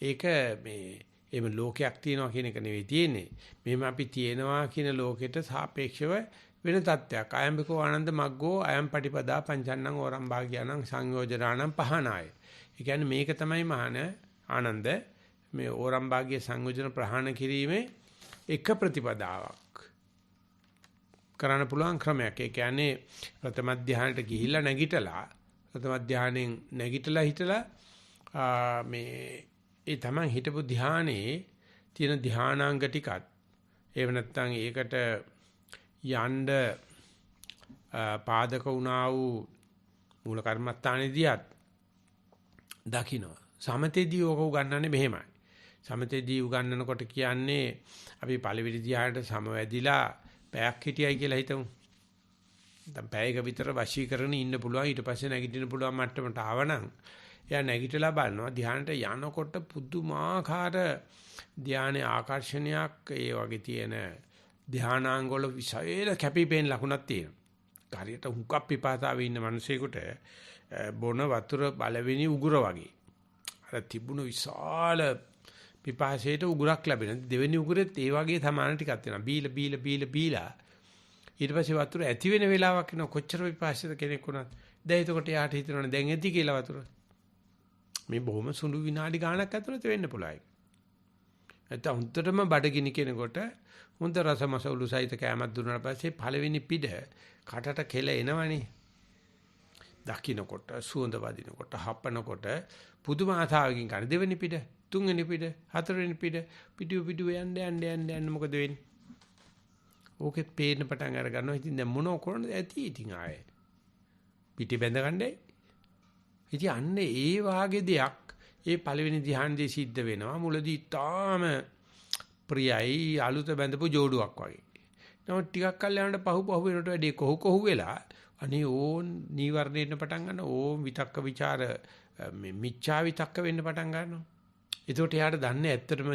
ඒක මේ එහෙම ලෝකයක් තියෙනවා කියන එක නෙවෙයි තියෙන්නේ. මෙහෙම අපි තියෙනවා කියන ලෝකෙට සාපේක්ෂව වෙන තත්ත්වයක්. අයම්බිකෝ ආනන්ද මග්ගෝ අයම් පටිපදා පංචන්නං ඕරම් භාග්‍යානං සංයෝජනාණං පහනාය. ඒ කියන්නේ මේක තමයි මහාන ආනන්ද මේ ඕරම් භාග්‍ය සංයෝජන ප්‍රහාණ කිරීමේ එක ප්‍රතිපදාවක්. කරන්න පුළුවන් ක්‍රමයක්. ඒ කියන්නේ ප්‍රථම ධානයට ගිහිල්ලා නැගිටලා ප්‍රථම ධානයෙන් නැගිටලා හිටලා මේ ඒ තමයි හිටපු ධානයේ තියෙන ධානාංග ටිකත් එහෙම නැත්නම් ඒකට යන්න පාදක වුණා වූ මූල කර්මස්ථානයේදීත් දකින්න. සමතේදී ඕක උගන්වන්නේ මෙහෙමයි. සමතේදී උගන්වනකොට කියන්නේ අපි පළවෙනි ධානයට සමවැදිලා පැයක් හිටියයි කියලා හිතමු. දැන් පැයක විතර වශී කරගෙන ඉන්න පුළුවන් ඊට පස්සේ නැගිටින්න පුළුවන් මට්ටමට ආවනම් එයා නැගිටලා බලනවා ධානයට යනකොට පුදුමාකාර ධානයේ ආකර්ෂණයක් ඒ වගේ තියෙන ධානාංග වල විශේෂ කැපිපෙන ලකුණක් තියෙනවා. හරියට හුඟක් පිපාසාවේ ඉන්න මිනිසෙකුට බොන වතුර බලවෙනි උගුර වගේ. අර තිබුණු විශාල පිපාසයට උගුරක් ලැබෙන. දෙවෙනි උගුරෙත් ඒ වගේ සමාන ටිකක් තියෙනවා. බීලා ඊට පස්සේ වතුර ඇති වෙන වෙලාවක් එනවා. කොච්චර පිපාසිත කෙනෙක් වුණත් දැන් එතකොට යාට හිතනවනේ දැන් ඇති කියලා වතුර. මේ බොහොම සුළු විනාඩි ගාණක් ඇතුළත වෙන්න පුළුවන්. නැත්නම් හුත්තටම බඩගිනි කෙනෙකුට හොඳ රසමසවුලු සහිත කෑමක් දුන්නාට පස්සේ පළවෙනි පිට කටට කෙල එනවනේ. දකින්නකොට සුවඳ වදිනකොට හපනකොට පුදුම ආසාවකින් ගන්න දෙවෙනි පිට තුන්වෙනි පිට හතරවෙනි පිටු යන්න මොකද වෙන්නේ? ඕකෙත් පේන්න පටන් අර ගන්නවා. ඉතින් දැන් මොනෝ කරන්නද ඇති ඉතින් ආයේ. පිටි බැඳ ගන්නයි. ඉතින් අන්නේ ඒ වාගේ දෙයක් ඒ පළවෙනි ධ්‍යානදී සිද්ධ වෙනවා. මුලදී තාම ප්‍රියයි අලුත බැඳපු ජෝඩුවක් වගේ. නමුත් ටිකක් කල් යනකොට පහු වෙනකොට වැඩි කොහු වෙලා අනේ ඕන් නීවරණෙන්න පටන් ගන්න ඕම් විතක්ක ਵਿਚාර මිච්ඡා විතක්ක වෙන්න පටන් ගන්නවා. ඒකට යාට දන්නේ ඇත්තටම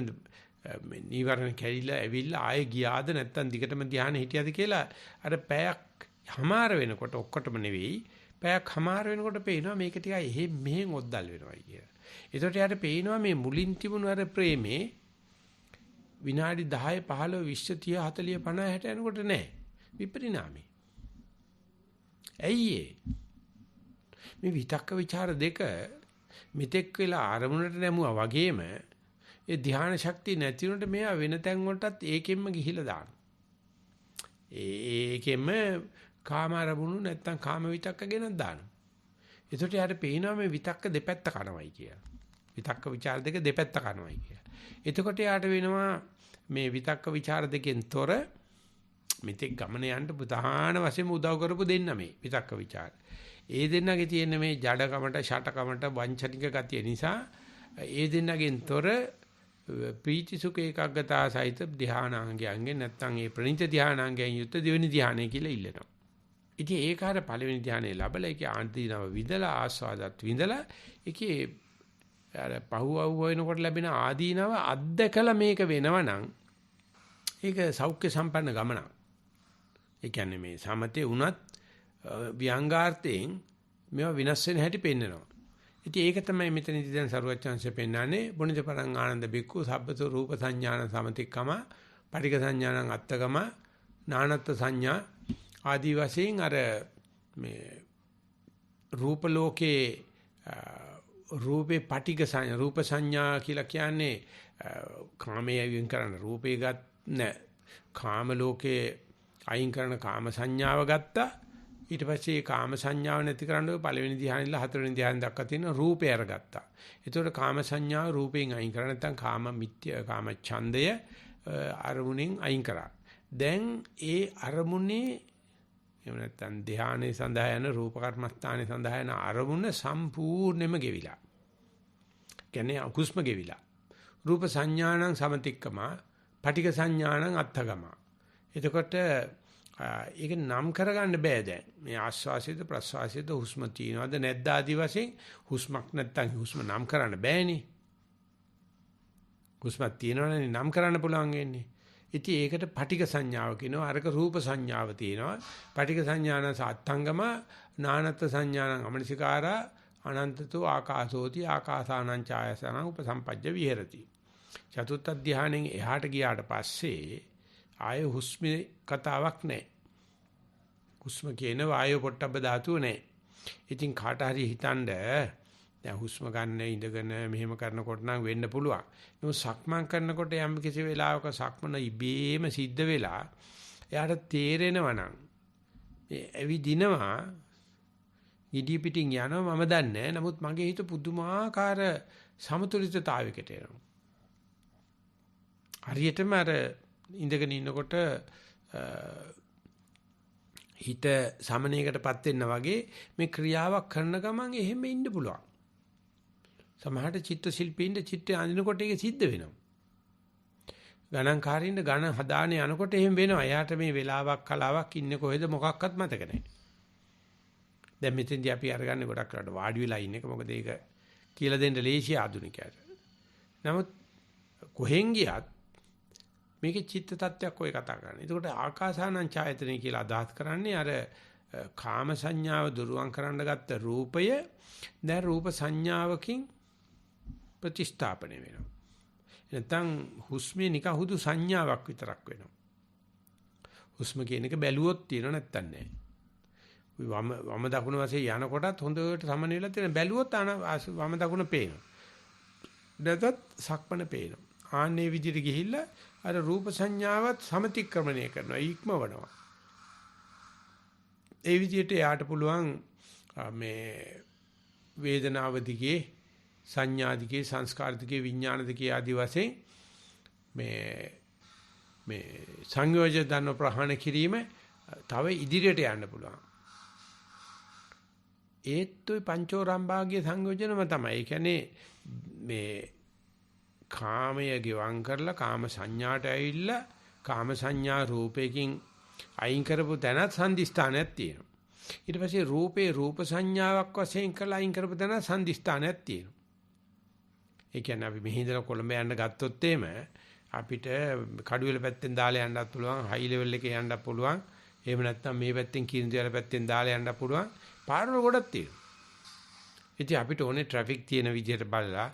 මේ නීවරණ කැරිලා ඇවිල්ලා ආයෙ ගියාද නැත්නම් දිගටම ධ්‍යානෙ හිටියද කියලා අර පැයක් හමාර වෙනකොට ඔක්කොටම නෙවෙයි පැයක් හමාර වෙනකොට පේනවා මේක ටිකයි එහෙ මෙහෙන් ඔද්දල් වෙනවා කියලා. ඒකට යාට පේනවා මේ මුලින් තිබුණු අර ප්‍රේමේ විනාඩි 10 15 20 30 40 50 60 යනකොට නෑ විපරිණාමي. ඇයි මේ විතක්ක ਵਿਚාර දෙක මෙතෙක් වෙලා ආරමුණට නැමුවා වගේම ඒ ධ්‍යාන ශක්තිය නැති වුණට මෙයා වෙන තැන් වලටත් ඒකෙන්ම ගිහිලා දානවා. ඒකෙන්ම කාම ආරමුණු නැත්තම් කාම විතක්ක ගෙනත් දානවා. ඒකට යාට පේනවා මේ විතක්ක දෙපැත්ත කනවයි කියලා. විතක්ක ਵਿਚාර දෙක දෙපැත්ත කනවයි කියලා. එතකොට යාට වෙනවා මේ විතක්ක ਵਿਚාර දෙකෙන් තොර මෙතෙක් ගමන යන්න ප්‍රධාන වශයෙන් උදව් කරපු දෙන්න මේ විතක්ක ਵਿਚාර. ඒ දෙන්නගේ තියෙන මේ ජඩකමට ෂටකමට වංචනික ගතිය නිසා ඒ දෙන්නගෙන් තොර ප්‍රීති සුඛ ඒකාග්‍රතාව සහිත ධානාංගයන්ගෙන් නැත්තම් ඒ ප්‍රණීත ධානාංගයන් යුත් දෙවෙනි ධානය කියලා ඉල්ලනවා. ඉතින් ඒක අර පළවෙනි ධානයේ ලැබලා ඒකේ ආන්තිනව විඳලා ආස්වාදත් විඳලා ඒකේ අර පහුවව වෙනකොට ලැබෙන ආදීනව අත්දකලා මේක වෙනවනම් ඒක සෞඛ්‍ය සම්පන්න ගමනක්. ඒ කියන්නේ මේ සමතේ උනත් ව්‍යංගාර්ථයෙන් මේවා විනාශ වෙන හැටි පෙන්නනවා. ඉතින් ඒක තමයි මෙතනදී දැන් සරුවච්චාන්සේ පෙන්නන්නේ බුනිත පරං ආනන්ද බික්කු සබ්බතෝ රූප සංඥාන සමතික්කම පටික සංඥානං අත්තගම නානත්ත් සංඥා ආදි වශයෙන් අර මේ රූප ලෝකේ රූපේ පටික සංඥා රූප සංඥා කියලා කියන්නේ කාමයේ අයින් කරන රූපේ ගත් නැ කාම ලෝකේ අයින් කරන කාම සංඥාව ගත්තා ඊට පස්සේ කාම සංඥාව නැති කරන්න ඔය පළවෙනි ධ්‍යානෙ හතරවෙනි ධ්‍යානෙ දක්වා තියෙන රූපය අරගත්තා. ඒතකොට කාම සංඥාව රූපයෙන් අයින් කරා නැත්නම් කාම මිත්‍ය කාම ඡන්දය අරමුණෙන් අයින් කරා. දැන් ඒ අරමුණේ එහෙම නැත්නම් ධ්‍යානෙ සඳහා යන රූප කර්මස්ථානේ සඳහා යන අරමුණ සම්පූර්ණයෙන්ම ගෙවිලා. කියන්නේ අකුස්ම ගෙවිලා. රූප සංඥාණං සමතික්කම පටික සංඥාණං අත්ථගම. එතකොට ඒක නම් කරගන්න බෑ දැන්. මේ ආස්වාසිත ප්‍රස්වාසිත හුස්ම තියනවාද නැද්ද ආදි වශයෙන් හුස්මක් නැත්තම් හුස්ම නම් කරන්න බෑනේ. හුස්මක් තියනවනේ නම් කරන්න පුළුවන් වෙන්නේ. ඉතින් ඒකට පටික සංඥාව කියනවා. අරක රූප සංඥාව තියෙනවා. පටික සංඥාන සාත්තංගම නානත් සංඥානං අමනසිකාරා අනන්තතෝ ආකාශෝති ආකාසානං ඡායසනං උපසම්පජ්ජ විහෙරති. චතුත්ථ ධානයෙන් එහාට ගියාට පස්සේ ආය හුස්මේ කතාවක් නැහැ. හුස්ම කියන වායෝ පොට්ටබ්බ ධාතුව නැහැ. ඉතින් කාට හරි හිතනද දැන් හුස්ම ගන්න ඉඳගෙන මෙහෙම කරනකොට නම් වෙන්න පුළුවන්. නමුත් සක්මන් කරනකොට යම් කිසි වෙලාවක සක්මන ඉබේම සිද්ධ වෙලා එයාට තේරෙනවා නම් මේ ඇවිදිනවා ඉඩි පිටින් යනවා මම දන්නේ නැහැ. නමුත් මගේ හිත පුදුමාකාර සමතුලිතතාවයකට එනවා. හරියටම අර ඉඳගෙන ඉන්නකොට හිත සමනයකටපත් වෙන්න වගේ මේ ක්‍රියාවක් කරන ගමන් එහෙම ඉන්න පුළුවන්. සමහරට චිත්ත ශිල්පීන්ට චිත්‍රය අඳිනකොට ඒක සිද්ධ වෙනවා. ගණන්කාරින්ට ගණන් හදාන යනකොට එහෙම වෙනවා. එයාට මේ වෙලාවක් කලාවක් ඉන්නේ කොහෙද මොකක්වත් මතක නැහැ. දැන් මෙතෙන්දී අපි අරගන්නේ ගොඩක් කරලා වාඩි වෙලා ඉන්න එක. මොකද ඒක කියලා දෙන්න ලේසි ආධුනිකයට. නමුත් කොහෙන් ගියත් මේකේ චිත්ත tattයක් ඔය කතා කරන්නේ. ඒකට ආකාසානං ඡායතනෙ කියලා අදහස් කරන්නේ අර කාම සංඥාව දුරුවන් කරන්න ගත්ත රූපය දැන් රූප සංඥාවකින් ප්‍රතිස්ථාපනය වෙනවා. නැත්නම් හුස්මේ නිකන් හුදු සංඥාවක් විතරක් වෙනවා. හුස්ම කියන එක බැලුවොත් තියෙනව නැත්තම් නෑ. වම දකුණ වශයෙන් යනකොටත් හොඳට සමන වෙලා තියෙන බැලුවොත් වම දකුණ පේනවා. නැතත් සක්මන පේනවා. ආන්නේ විදිහට ගිහිල්ලා අර රූප සංඥාවත් සමතික්‍රමණය කරනවා ඉක්මවනවා. ඒ විදිහට යාට පුළුවන් මේ වේදනාව දිගේ සංඥා දිගේ සංස්කාර දිගේ විඥාන දිගේ ආදි වශයෙන් මේ සංයෝජන දන්න ප්‍රහාණ කිරීම තව ඉදිරියට යන්න පුළුවන්. ඒත් ඔය පංචෝරම්භාගයේ සංයෝජනම තමයි. ඒ කියන්නේ මේ කාමය ගෙවම් කරලා කාම සංඥාට ඇවිල්ලා කාම සංඥා රූපයකින් අයින් කරපු තැනත් සංදිස්ථානයක් තියෙනවා. ඊට පස්සේ රූපේ රූප සංඥාවක් වශයෙන් කරලා අයින් කරපු තැන සංදිස්ථානයක් තියෙනවා. ඒ කියන්නේ අපි මෙහි ඉඳලා කොළඹ යන්න ගත්තොත් එහෙම අපිට කඩුවෙල පැත්තෙන් දාලා යන්නත් පුළුවන්, හයි ලෙවල් එකේ යන්නත් පුළුවන්. එහෙම නැත්නම් මේ පැත්තෙන් කිරිඳිවැල පැත්තෙන් දාලා යන්නත් පුළුවන්. පාරවල් ගොඩක් තියෙනවා. ඉතින් අපිට ඕනේ ට්‍රැෆික් තියෙන විදිහට බලලා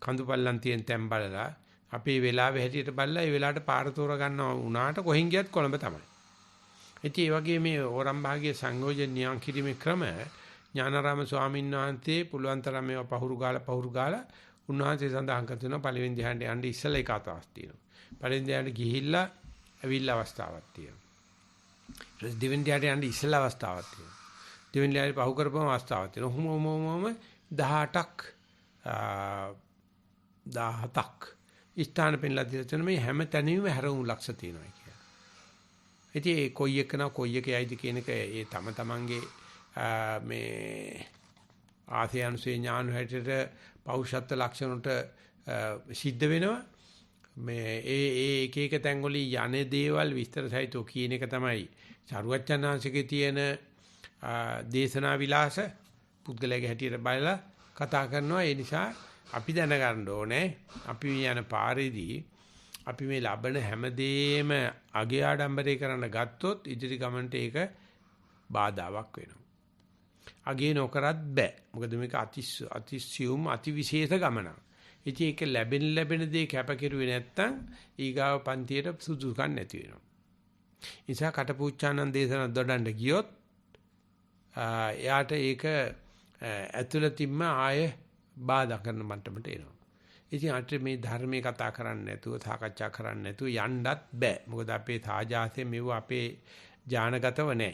කඳු පල්ලම් තියෙන තැන් බලලා අපේ වෙලාවෙ හැටියට බලලා ඒ වෙලාවට පාර තෝර ගන්නවා උනාට කොහෙන් ගියත් කොළඹ තමයි. ඉතින් ඒ වගේ මේ ඕරම් භාගයේ සංයෝජන නියම් කිරීමේ ක්‍රම ඥානාරාම ස්වාමීන් වහන්සේ පුළුවන් තරම් මේවා පහුරු ගාලා උන්වහන්සේ සඳහන් කරනවා පළවෙනි ධ්‍යානයට යන්න ඉස්සෙල්ලා එක අවස්ථාවක් තියෙනවා. පළවෙනි ධ්‍යානයට ගිහිල්ලා ඇවිල්ලා අවස්ථාවක් තියෙනවා. ඊට දෙවෙනි ධ්‍යානයට යන්න ඉස්සෙල්ලා අවස්ථාවක් තියෙනවා. දෙවෙනි ධ්‍යානයට පහු කරපුවම අවස්ථාවක් තියෙනවා. ඔහොම 17ක් ස්ථාන පෙන්ලා දීලා තියෙන මේ හැම තැනම හැරවුම් ලක්ෂ තියෙනවා කියලා. ඉතින් ඒ කොයි එකන කොයි එකයිද කියන එක ඒ තම තමන්ගේ මේ ආසයන්සේ ඥාන හැටියට පෞෂත්ව ලක්ෂණට සිද්ධ වෙනවා. මේ ඒ එක එක තැන්වල යන්නේ දේවල් විස්තර සහිතව කියන එක තමයි චරුවචනාංශකේ තියෙන දේශනා විලාස පුද්ගලයාගේ හැටියට බලලා කතා කරනවා. ඒ නිසා අපි දැනගන්න ඕනේ අපි යන පාරේදී අපි මේ ලබන හැමදේම අගේ ආඩම්බරේ කරන්න ගත්තොත් ඉදිරි ගමනට ඒක බාධාවක් වෙනවා. අගේ නොකරත් බෑ. මොකද මේක අතිසියුම් අතිවිශේෂ ගමනක්. ඉතින් ඒක ලැබෙන දේ කැපකිරුවේ නැත්තම් ඊගාව පන්තියට සුදුසුකම් නැති වෙනවා. නිසා කටපූච්චානන් දේශනා දොඩන්න ගියොත් එයාට ඒක ඇතුළතින්ම ආයේ බාධා කරන මට්ටමට එනවා. ඉතින් අට මේ ධර්මයේ කතා කරන්නේ නැතුව සාකච්ඡා කරන්නේ නැතුව යන්නත් බෑ. මොකද අපේ සාජාතයේ මෙව අපේ ඥානගතව නැහැ.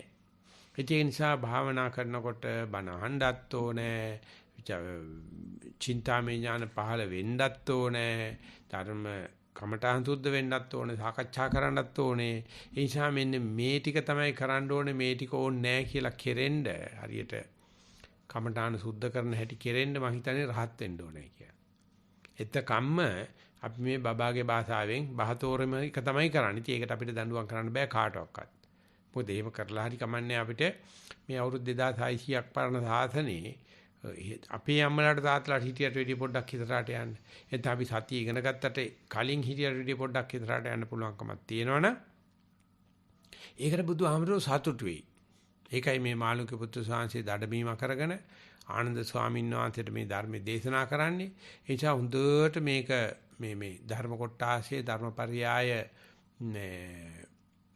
ඒ නිසා භාවනා කරනකොට බණ අහන්නත් ඕනේ. චින්තාමය ඥාන පහළ වෙන්නත් ඕනේ. ධර්ම කමඨාන් සුද්ධ වෙන්නත් ඕනේ. සාකච්ඡා කරන්නත් ඕනේ. ඒ නිසා මෙන්න මේ ටික තමයි කරන්න ඕනේ. මේ ටික ඕනේ නැහැ කියලා කෙරෙන්න හරියට කමඨාන සුද්ධ කරන හැටි කෙරෙන්න මං හිතන්නේ රහත් වෙන්න ඕනේ කියලා. එතකම්ම අපි මේ බබාගේ භාෂාවෙන් බහතෝරම එක තමයි කරන්නේ. ඉතින් ඒකට අපිට දඬුවම් කරන්න බෑ කාටවත්. මොකද එහෙම කරලා හරි කමන්නේ අපිට මේ අවුරුදු 2600ක් පරණ සාසනේ අපේ අම්මලාට තාත්තලාට හිටියට වැඩි පොඩ්ඩක් ඉස්සරහට යන්න. එතන අපි සතිය ඉගෙන ගත්තට කලින් හිටියට වැඩි පොඩ්ඩක් ඉස්සරහට යන්න පුළුවන්කමක් තියෙනවනේ. ඒකට බුදුහාමුදුරුවෝ සතුටු වෙයි. ඒකයි මේ මාළුක්‍ය පුත්‍ර ස්වාමීන් දඩමීම කරගෙන ආනන්ද ස්වාමීන් වහන්සේට මේ ධර්මයේ දේශනා කරන්නේ. ඒ නිසා හොඳට මේක මේ ධර්ම කොටාසේ ධර්මපරියාය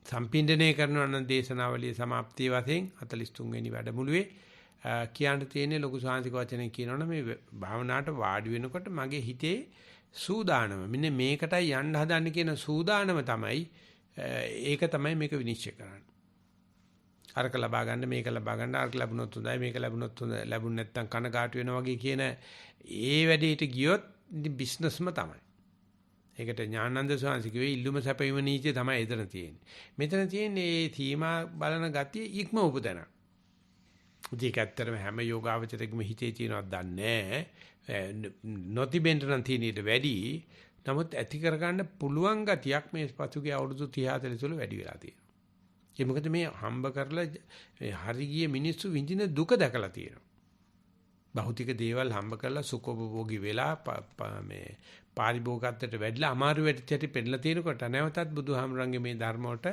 සම්පින්දනය කරනවා නම් දේශනාවලියේ સમાප්තිය වශයෙන් 43 වෙනි වැඩමුළුවේ කියන්න තියෙන්නේ ලොකු සාංශික වචනෙන් කියනවනේ මේ භාවනාවට වාඩි වෙනකොට මගේ හිතේ සූදානම මෙන්න මේකටයි යන්න හදන්නේ කියන සූදානම තමයි ඒක තමයි මේක විනිශ්චය කරන්නේ. අරක ලබා ගන්න මේක ලබා ගන්න අරක ලැබුණොත් හොඳයි මේක ලැබුණොත් හොඳ ලැබුණ නැත්නම් කනගාටු වෙනවා වගේ කියන ඒ වැඩේට ගියොත් ඉතින් බිස්නස්ම තමයි. ඒකට ඥානানন্দ ස්වාමීන් කිව්වේ ඉල්ලුම සැපයීම නීතිය තමයි එතන තියෙන්නේ. මෙතන තියෙන්නේ මේ තීමා බලන ගතිය ඉක්ම උපදන. ඒක ඇත්තටම හැම යෝගාවචරයකම හිතේ තියෙනවද දන්නේ නැහැ. නොතිබෙන්න නම් තියෙන ඊට වැඩි. නමුත් ඇති කරගන්න පුළුවන් ගතියක් මේ පසුගිය අවුරුදු 30 40 තුළ වැඩි වෙලා තියෙනවා. ඒ මොකද මේ හම්බ කරලා හරි ගිය මිනිස්සු විඳින දුක දැකලා තියෙනවා. භෞතික දේවල් හම්බ කරලා සුඛෝපභෝගී වෙලා මේ පාරිභෝගකත්වයට වැඩිලා අමාරු වෙච්චටි පෙන්නලා තියෙනකොට නැවතත් බුදුහාමරංගේ මේ ධර්ම වලට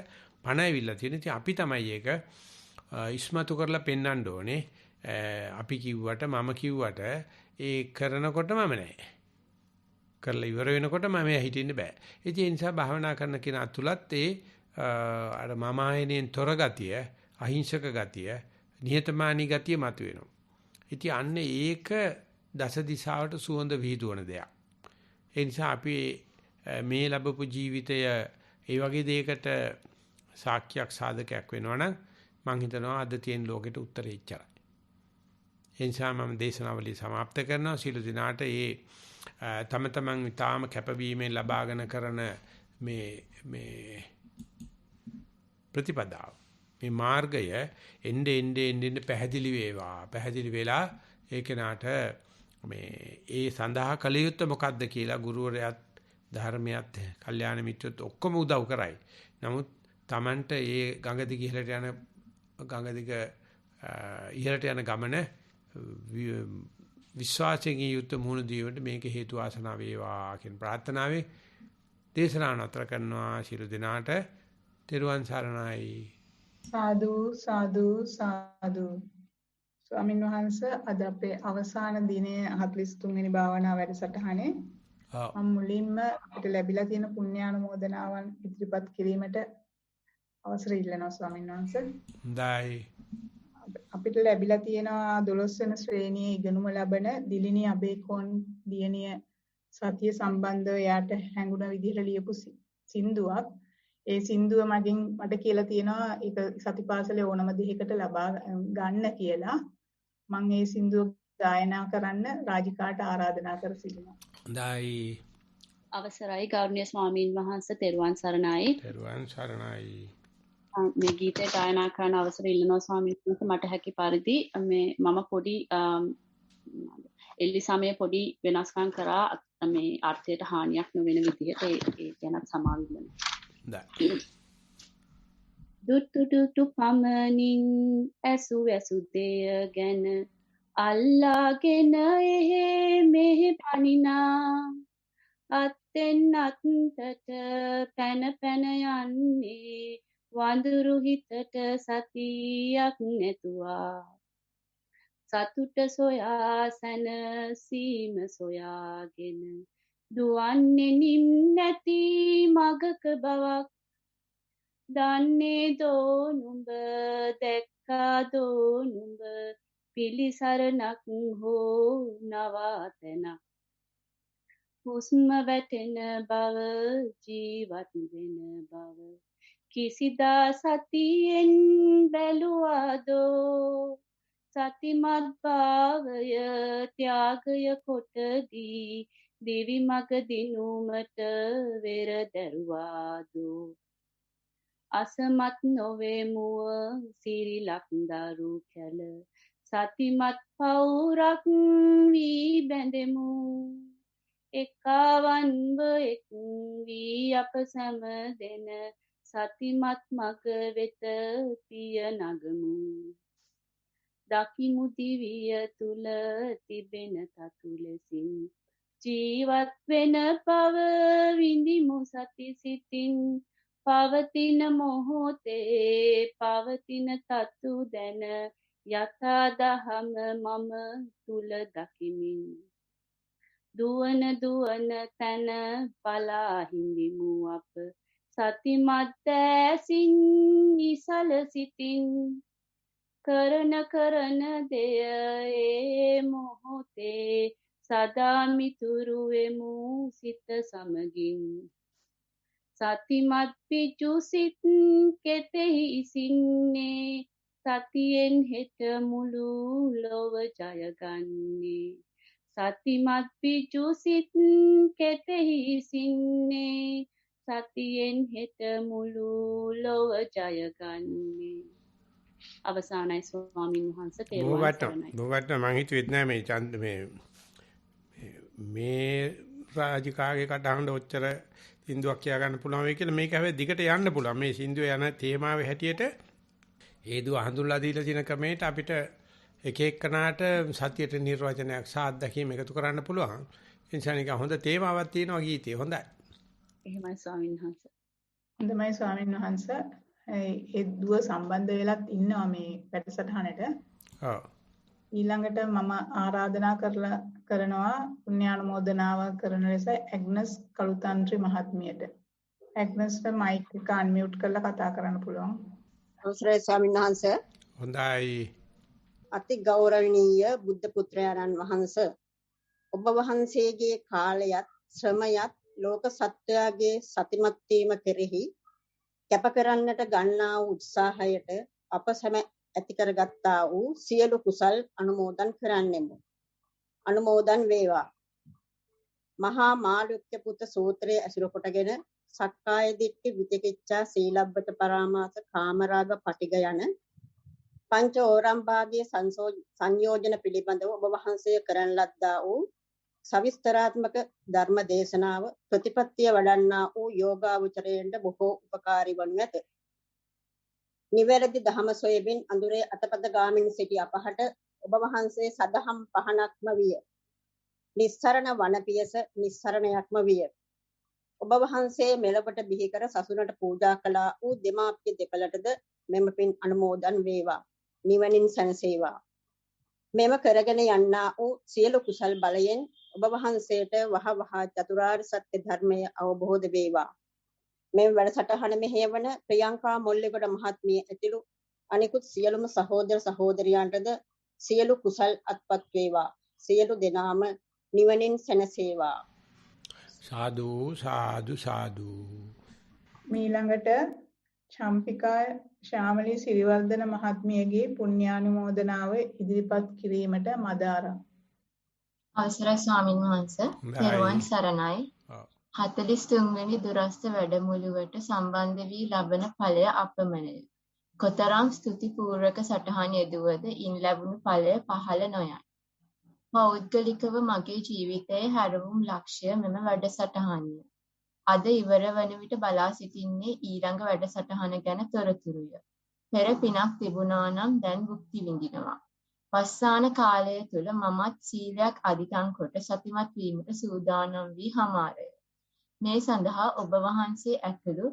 පණ ඇවිල්ලා තියෙන. ඉතින් අපි තමයි ඒක ඉස්මතු කරලා පෙන්වන්න ඕනේ. අපි කිව්වට මම කිව්වට ඒ කරනකොට මම නැහැ. කරලා ඉවර වෙනකොට මම හිටින්න බෑ. ඒ නිසා භාවනා කරන කෙනා තුලත් ඒ අර මම ආයනෙන් තොර ගතිය, අහිංසක ගතිය, නිහතමානී ගතිය මතුවෙනවා. ඉතින් අන්න ඒක දස දිශාවට සුවඳ විහිදුවන දෙයක්. ඒ නිසා අපි මේ ලැබපු ජීවිතය ඒ වගේ දෙයකට සාක්ෂියක් සාධකයක් වෙනවනම් මම හිතනවා අද තියෙන ලෝකෙට උත්තරේ ඉච්චරයි. ඒ නිසා මම දේශනාවලිය સમાપ્ત කරනවා. සියලු දිනාට ඒ තම තමන් ඊටාම කැපවීමෙන් ලබාගෙන කරන මේ ප්‍රතිපදාව මේ මාර්ගය එnde පැහැදිලි වේවා. පැහැදිලි වෙලා ඒ කෙනාට මේ ඒ සඳහා කල යුත්තේ මොකද්ද කියලා ගුරුවරයාත් ධර්මයත් කල්යාණ මිත්‍රත් ඔක්කොම උදව් කරයි. නමුත් Tamanට ඒ ගඟ දිග ඉහළට යන ගමන විශ්වාසයෙන් යුත් මුහුණ දීවට මේක හේතු ආසනාව වේවා කියන ප්‍රාර්ථනාවේ දේශනාව නතර කරනවා. ශිරු දිනාට තෙරුවන් සරණයි. සාදු සාදු සාදු. ස්වාමීන් වහන්සේ අද අපේ අවසාන දිනයේ 43 වෙනි භාවනා වැඩසටහනේ මම මුලින්ම අපිට ලැබිලා තියෙන පුණ්‍යානුමෝදනාවන් ඉදිරිපත් කිරීමට අවසර ඉල්ලනවා ස්වාමීන් වහන්සේ. හොඳයි. අපිට ලැබිලා තියෙනවා 12 වෙනි ශ්‍රේණියේ ඉගෙනුම ලබන දිලිනී අබේකෝන් දියණිය සතිය සම්බන්ධව යාට හැඟුණ විදිහට ලියපු සින්දුවක්. ඒ සින්දුව මගෙන් මට කියලා තියෙනවා ඒක සතිපාසලේ ඕනම දෙයකට ලබා ගන්න කියලා. මම මේ සින්දුව ගායනා කරන්න රාජිකාට ආරාධනා කර සිටිනවා. හොඳයි. අවසරයි ගෞරවනීය ස්වාමීන් වහන්සේ තෙරුවන් සරණයි. තෙරුවන් සරණයි. මේ ගීතය ගායනා කරන්න අවසර ඉල්ලනවා ස්වාමීන් වහන්සේ. මට හැකි පරිදි මම පොඩි එල්ලි සමයේ පොඩි වෙනස්කම් කරා මේ අර්ථයට හානියක් නොවන විදිහට ඒ ගැන සමාව ඉල්ලනවා. දුටු පමණින් ඇසු දෙය ගැන අල්ලාගෙන එහෙ මෙහෙ පනිනා අත්ෙන් අත්තට පැන යන්නේ වඳුරු හිතට සතියක් නැතුවා සතුට සොයා සැනසීම සොයාගෙන දුවන්නේ නිම් නැති මගක බවක් දන්නේ දෝ නුඹ දැක්කා දෝ නුඹ පිළිසරණක් හෝ නවාතැනක් හුස්ම වැටෙන බව ජීවත් වෙන බව කිසිදා සතියෙන් බැලුවාදෝ සතිමත් භාවය ත්‍යාගය කොටදී දිවි මග දිනුමට වෙර දැරුවාදෝ අසමත් නොවේ මුව සිරිලක් දරු කැල සතිමත් පවුරක් වී බැඳෙමු එකාවන්ව එක් වී අප සැම දෙන සතිමත් මග වෙත පිය නගමු දකිමු දිවිය තුල තිබෙන තතු ලෙසින් ජීවත් වෙන බව විඳිමු සති සිතින් පවතින මොහොතේ පවතින තතු දැන යථා දහම මම තුල දකිමින් දුවන දුවන තන බලා හිඳිමු අප සතිමත් දැසින් ඉසල සිතින් කරන දෙය ඒ මොහොතේ සදා මිතුරු වෙමු සිත සමගින් සතිමත් පිචු සිත් කෙතෙහි ඉසින්නේ සතියෙන් හෙට මුළු ලොව ජයගන්නේ සතිමත් පිචු සිත් කෙතෙහි ඉසින්නේ සතියෙන් හෙට මුළු ලොව ජයගන්නේ අවසානයි ස්වාමීන් වහන්සේ තේරුවන් සරණයි. බොහොමට මම හිතුවෙත් නෑ මේ ඡන්ද මේ රාජිකාගේ කඩහඬ ඔච්චර සින්දුවක් කියා ගන්න පුළුවන් වෙයි කියලා. මේක හැබැයි දිගට යන්න පුළුවන්. මේ සින්දුව යන තේමාවේ හැටියට හේතුව හඳුන්ලා දීලා තියෙන ක්‍රමයට අපිට එක එක්කනාට සතියට නිර්වචනයක් සාද්දකීම් එකතු කරන්න පුළුවන්. ඒ නිසා නිකන් හොඳ තේමාවක් තියෙනවා ගීතේ. හොඳයි. එහෙමයි ස්වාමීන් වහන්සේ. හොඳයි ස්වාමීන් වහන්සේ. ඒ දුව සම්බන්ධ වෙලත් ඉන්නවා මේ වැඩසටහනට. ඔව්. ඊළඟට මම ආරාධනා කරනවා පුණ්‍යානුමෝදනාව කරන ලෙස ඇග්නස් කලුතන්ත්‍රි මහත්මියට. ඇග්නස්ට මයික් එක අන්මියුට් කරලා කතා කරන්න පුළුවන්. අවසරයි ස්වාමීන් වහන්සේ. හොඳයි. අති ගෞරවනීය බුද්ධ පුත්‍රයාණන් වහන්සේ, ඔබ වහන්සේගේ කාලයත් ශ්‍රමයත් ලෝක සත්වයාගේ සතිමත් වීම කෙරෙහි කැප කරන්නට ගන්නා වූ උත්සාහයට අප සැම ඇති කරගත්තා වූ සියලු කුසල් අනුමෝදන් කරන්නෙමු. අනුමෝදන් වේවා. මහා මාළුක්‍ය පුත සූත්‍රයේ අසුර කොටගෙන සක්කාය දිට්ඨි විචිකිච්ඡා සීලබ්බත පරාමාස කාමරාග පටිග යන පංච ඕරම්භාගයේ සංයෝජන පිළිබඳව ඔබ වහන්සේ කරන ලද්දා වූ සවිස්තරාත්මක ධර්ම දේශනාව ප්‍රතිපත්තිය වඩන්නා වූ යෝගාවචරයෙන්ට බොහෝ උපකාරී වනු ඇත. නිවැරදි ධම සොයමින් අඳුරේ අතපද ගාමින් සිටි අපහට ඔබ වහන්සේ සදහම් පහනක්ම විය. නිස්සරණ වනපියස නිස්සරණයක්ම විය. ඔබ වහන්සේ මෙලොවට බිහි කර සසුනට පූජා කළා වූ දෙමාපිය දෙපළටද මෙම පින් අනුමෝදන් වේවා. නිවනින් සැනසේවා. මෙම කරගෙන යන්නා වූ සියලු කුසල් බලයෙන් ඔබ වහන්සේට වහ චතුරාර්ය සත්‍ය ධර්මය අවබෝධ වේවා. මේ වැඩසටහන මෙහෙයවන ප්‍රියංකා මොල්ලේගොඩ මහත්මිය ඇතුළු අනිකුත් සියලුම සහෝදර සහෝදරියන්ටද සියලු කුසල් අත්පත් වේවා. සියලු දෙනාම නිවනින් සැනසේවා. සාදු සාදු සාදු. ඊළඟට චම්පිකා ශාමලී සිරිවර්ධන මහත්මියගේ පුණ්‍යානුමෝදනාව ඉදිරිපත් කිරීමට මදාරම්. අවසරයි ස්වාමින් වහන්සේ. තෙරුවන් සරණයි. 43 වෙනි දුරස්ත වැඩමුළුවට සම්බන්ධ වී ලබන ඵලය අපමණය. කොතරම් ස්තුති පූර්වක සටහන් යෙදුවද ඉන් ලැබුණු ඵලය පහළ නොයයි. පෞද්ගලිකව මගේ ජීවිතයේ හැරවුම් ලක්ෂ්‍ය මෙම වැඩසටහනය. අද ඉවර වන විට බලා සිටින්නේ ඊළඟ වැඩසටහන ගැන තොරතුරුය. පෙර පිනක් තිබුණා නම් දැන් භුක්ති විඳිනවා. වස්සාන කාලය තුල මමත් සීලයක් අධිකම් කොට සතිමත් වීමට සූදානම් වී හමාරය. මේ සඳහා ඔබ වහන්සේ ඇතුළු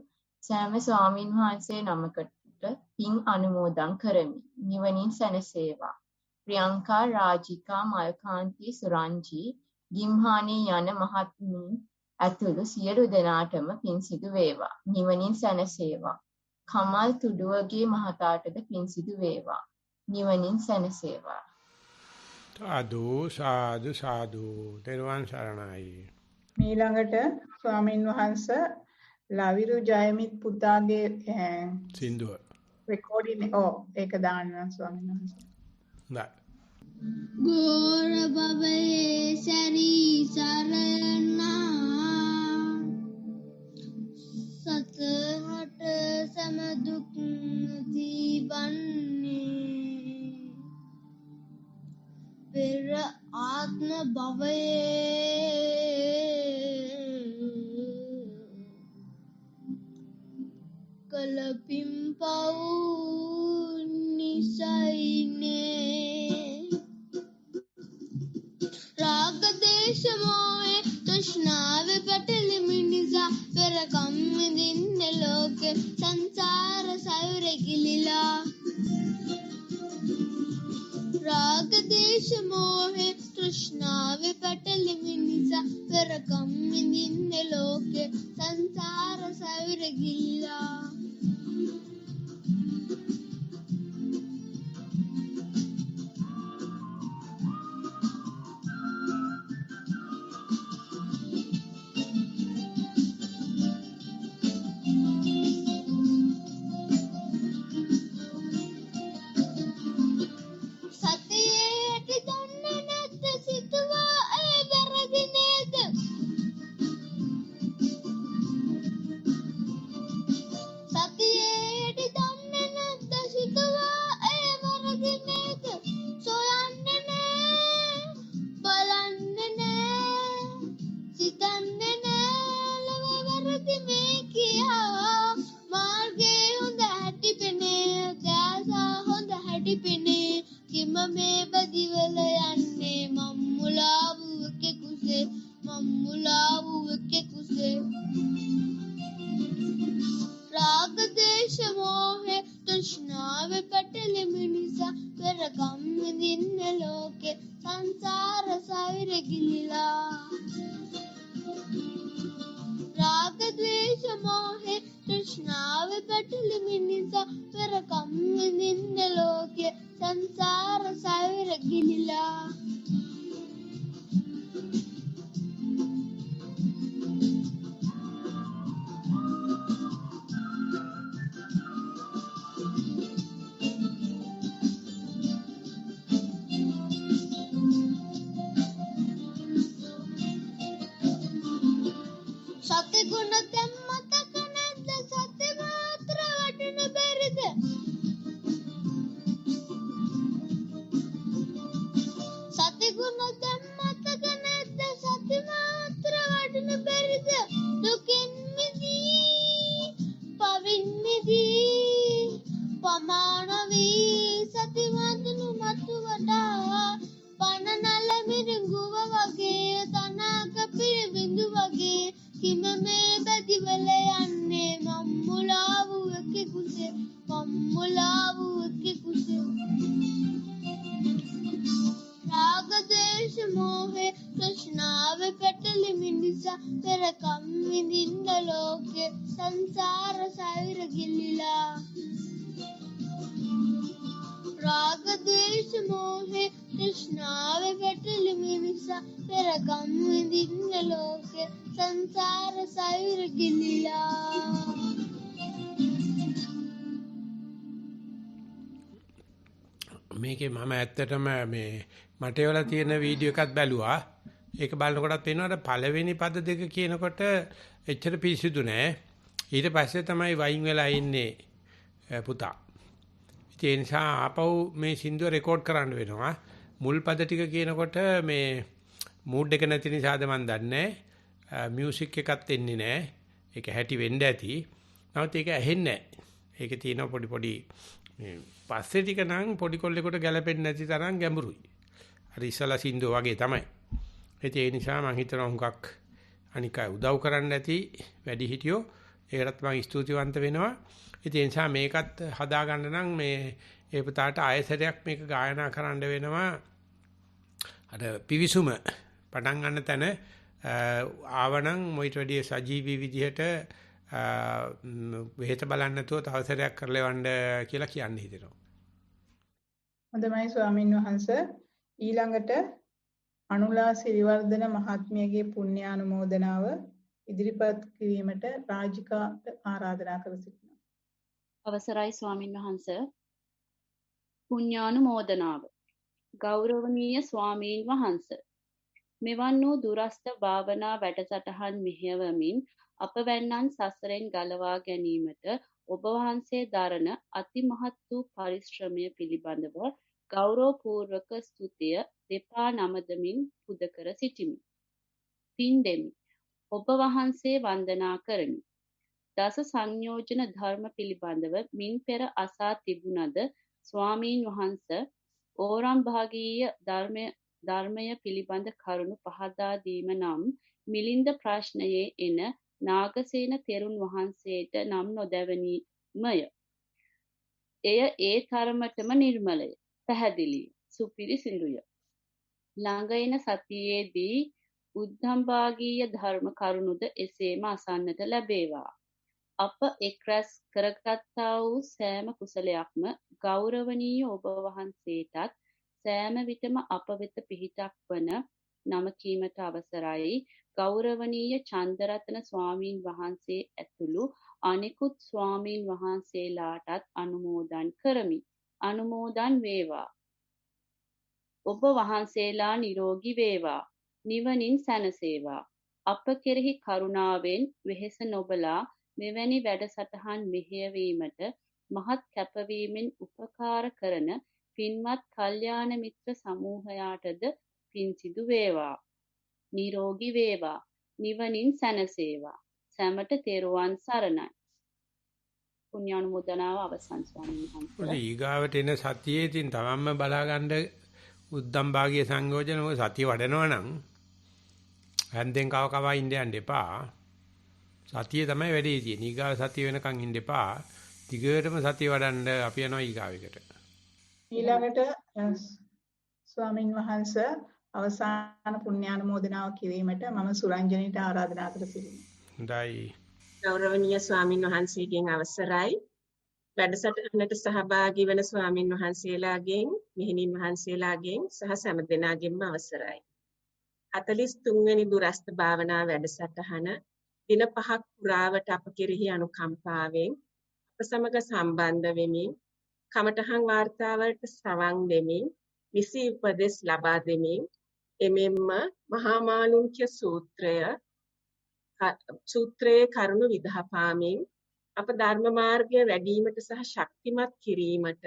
සෑම ස්වාමින් වහන්සේ නමකට පින් අනුමෝදන් කරමි. නිවනින් සැනසේවා. ප්‍රියංකා රාජිකා මල්කාන්ති සුරංජි ගිම්හානී යන මහත්මීන් ඇතුළු සියලු දෙනාටම පින් සිදු වේවා. නිවනින් සැනසේවා. කමල් තුඩුවගේ මහතාටද පින් සිදු වේවා. නිවනින් සැනසේවා. සාදු සාදු සාදු. තෙරුවන් සරණයි. ඊළඟට ස්වාමින් වහන්සේ ලවිරු ජයමිත් පුතාගේ සින්දුව රෙකෝඩින් ඒක දාන්න ස්වාමීන් වහන්සේ. හොඳයි. ගෝර බබේ සරී සරණා සතහට සමදුක් දීවන්නේ පෙර ආත්ම භවයේ කලපින් පව් නිසයිනේ රාග දේශ මොහේ තෘෂ්ණාව පැටලෙමි නිසා පෙර කම් විඳින්න ලෝක සංසාර සයුරේ ගිලිලා රාග දේශ මොහේ තෘෂ්ණාව පැටලෙමි නිසා පෙර කම් විඳින්න ලෝක සංසාර සයුරේ ගිලිලා මේකේ මම ඇත්තටම මේ මට ඒවල තියෙන වීඩියෝ එකක් බැලුවා. ඒක බලනකොටත් පේනවා පළවෙනි පද දෙක කියනකොට එච්චර පිසිදු නෑ. ඊට පස්සේ තමයි වයින් වෙලා ඉන්නේ පුතා. ඒ නිසා ආපහු මේ සින්දුව රෙකෝඩ් කරන්න වෙනවා. මුල් පද ටික කියනකොට මේ මූඩ් එක නැති නිසාද මන් දන්නේ නෑ. මියුසික් එකක් එන්නේ නෑ. ඒක හැටි වෙන්න ඇති. නමුත් ඒක ඇහෙන්නේ නෑ. ඒකේ තියෙන පොඩි මේ පස්සේ ටික නම් පොඩි කොල්ලෙකුට ගැලපෙන්නේ නැති තරම් ගැඹුරුයි. අර ඉස්සලා සින්දුව වගේ තමයි. ඒ නිසා මම හිතනවා හුඟක් අනික උදව් කරන්න නැති වැඩි හිටියෝ ඒකටත් මම ස්තුතිවන්ත වෙනවා. ඒ නිසා මේකත් හදා ගන්න නම් මේ ඒ පුතාට ආයසරයක් මේක ගායනා කරන්න වෙනවා. අර පිවිසුම පටන් ගන්න තැන ආවනම් මොයිට වැඩිය සජීවී විදිහට වෙහෙත බලන්න නැතුව තව සැරයක් කරලවන්න කියලා කියන්න හිතෙනවා. හොඳයි ස්වාමින් වහන්සේ. ඊළඟට අනුලා සිරිවර්ධන මහත්මියගේ පුණ්‍යානුමෝදනාව ඉදිරිපත් කිරීමට රාජිකාට ආරාධනා කර සිටිනවා. අවසරයි ස්වාමින් වහන්ස. පුණ්‍යානුමෝදනාව. ගෞරවනීය ස්වාමීන් වහන්ස. මෙවන් වූ දුරස්ත භාවනා වැඩසටහන් මෙහෙයවමින් අපවැන්නන් සසරෙන් ගලවා ගැනීමට ඔබ වහන්සේ දරන අතිමහත් වූ පරිශ්‍රමය පිළිබඳව ගෞරවපූර්වක ස්තුතිය දෙපා නමදමින් පුද කර සිටිමි. පින් දෙමි. ඔබ වහන්සේ වන්දනා කරමි. දස සංයෝජන ධර්ම පිළිබඳව මින් පෙර අසා තිබුණද ස්වාමීන් වහන්ස ඕරම් භාගීය ධර්මය පිළිබඳ කරුණු පහදා දීම නම් මිලින්ද ප්‍රශ්නයේ එන නාගසේන තෙරුන් වහන්සේට නම් නොදැවනීමය. එය ඒ තරමටම නිර්මලය, පැහැදිලිය, සුපිරිසිදුය. ළඟ එන සතියේදී උද්ධම්භාගීය ධර්ම කරුණුද එසේම අසන්නට ලැබේවා. අප එක් රැස් කරගත්තා වූ සෑම කුසලයක්ම ගෞරවනීය ඔබ වහන්සේටත් සෑම විටම අප වෙත පිහිටක් වන නම කීමට අවසරයි. ගෞරවනීය චන්දරතන ස්වාමීන් වහන්සේ ඇතුළු අනෙකුත් ස්වාමීන් වහන්සේලාටත් අනුමෝදන් කරමි. අනුමෝදන් වේවා. ඔබ වහන්සේලා නිරෝගී වේවා. නිවනින් සැනසේවා. අප කෙරෙහි කරුණාවෙන් වෙහෙස නොබලා මෙවැනි වැඩසටහන් මෙහෙයවීමට මහත් කැපවීමෙන් උපකාර කරන පින්වත් කල්යාණ මිත්‍ර සමූහයාටද පින් සිදු වේවා. නිරෝගී වේවා. නිවනින් සැනසේවා. සැමට තෙරුවන් සරණයි. පුණ්‍යානුමෝදනාව අවසන් ස්වාමීන් වහන්සේ. ඊගාවට එන සතියේ තින් තමන්ම බලාගන්න උද්දම් භාගීය සංයෝජන මොකද සතිය වඩනවා නම් හන්දෙන් කව ඉන්න යන්න එපා. සතිය තමයි වැඩේ තියෙන්නේ. ඊගාව සතිය වෙනකන් ඉන්න එපා. දිගටම සතිය වඩන්න අපි යනවා ඊගාවෙකට. ඊළඟට ස්වාමින් වහන්සේ අවසාන පුණ්‍යානුමෝදනාව කිරීමට මම සුරංජනීට ආරාධනා කර සිටිනවා. හොඳයි. ගෞරවනීය ස්වාමින් වහන්සේගෙන් අවසරයි. වැඩසටහනට සහභාගී වන ස්වාමින් වහන්සේලාගෙන්, මෙහෙණින් වහන්සේලාගෙන් සහ සෑම දෙනාගෙන්ම අවසරයි. 43 වෙනි දුරස්ත භාවනා වැඩසටහන දින 5ක් පුරාවට අප කෙරෙහි අනුකම්පාවෙන් අප සමග සම්බන්ධ වෙමින් කමඨහන් වාර්තාවලට සවන් දෙමින් විසි උපදෙස් ලබා දෙමින් එමෙන්ම මහා මාළුන්ක්‍ය සූත්‍රයේ කරුණු විදහාපාමින් අප ධර්ම මාර්ගය වැඩිවීමට සහ ශක්තිමත් කිරීමට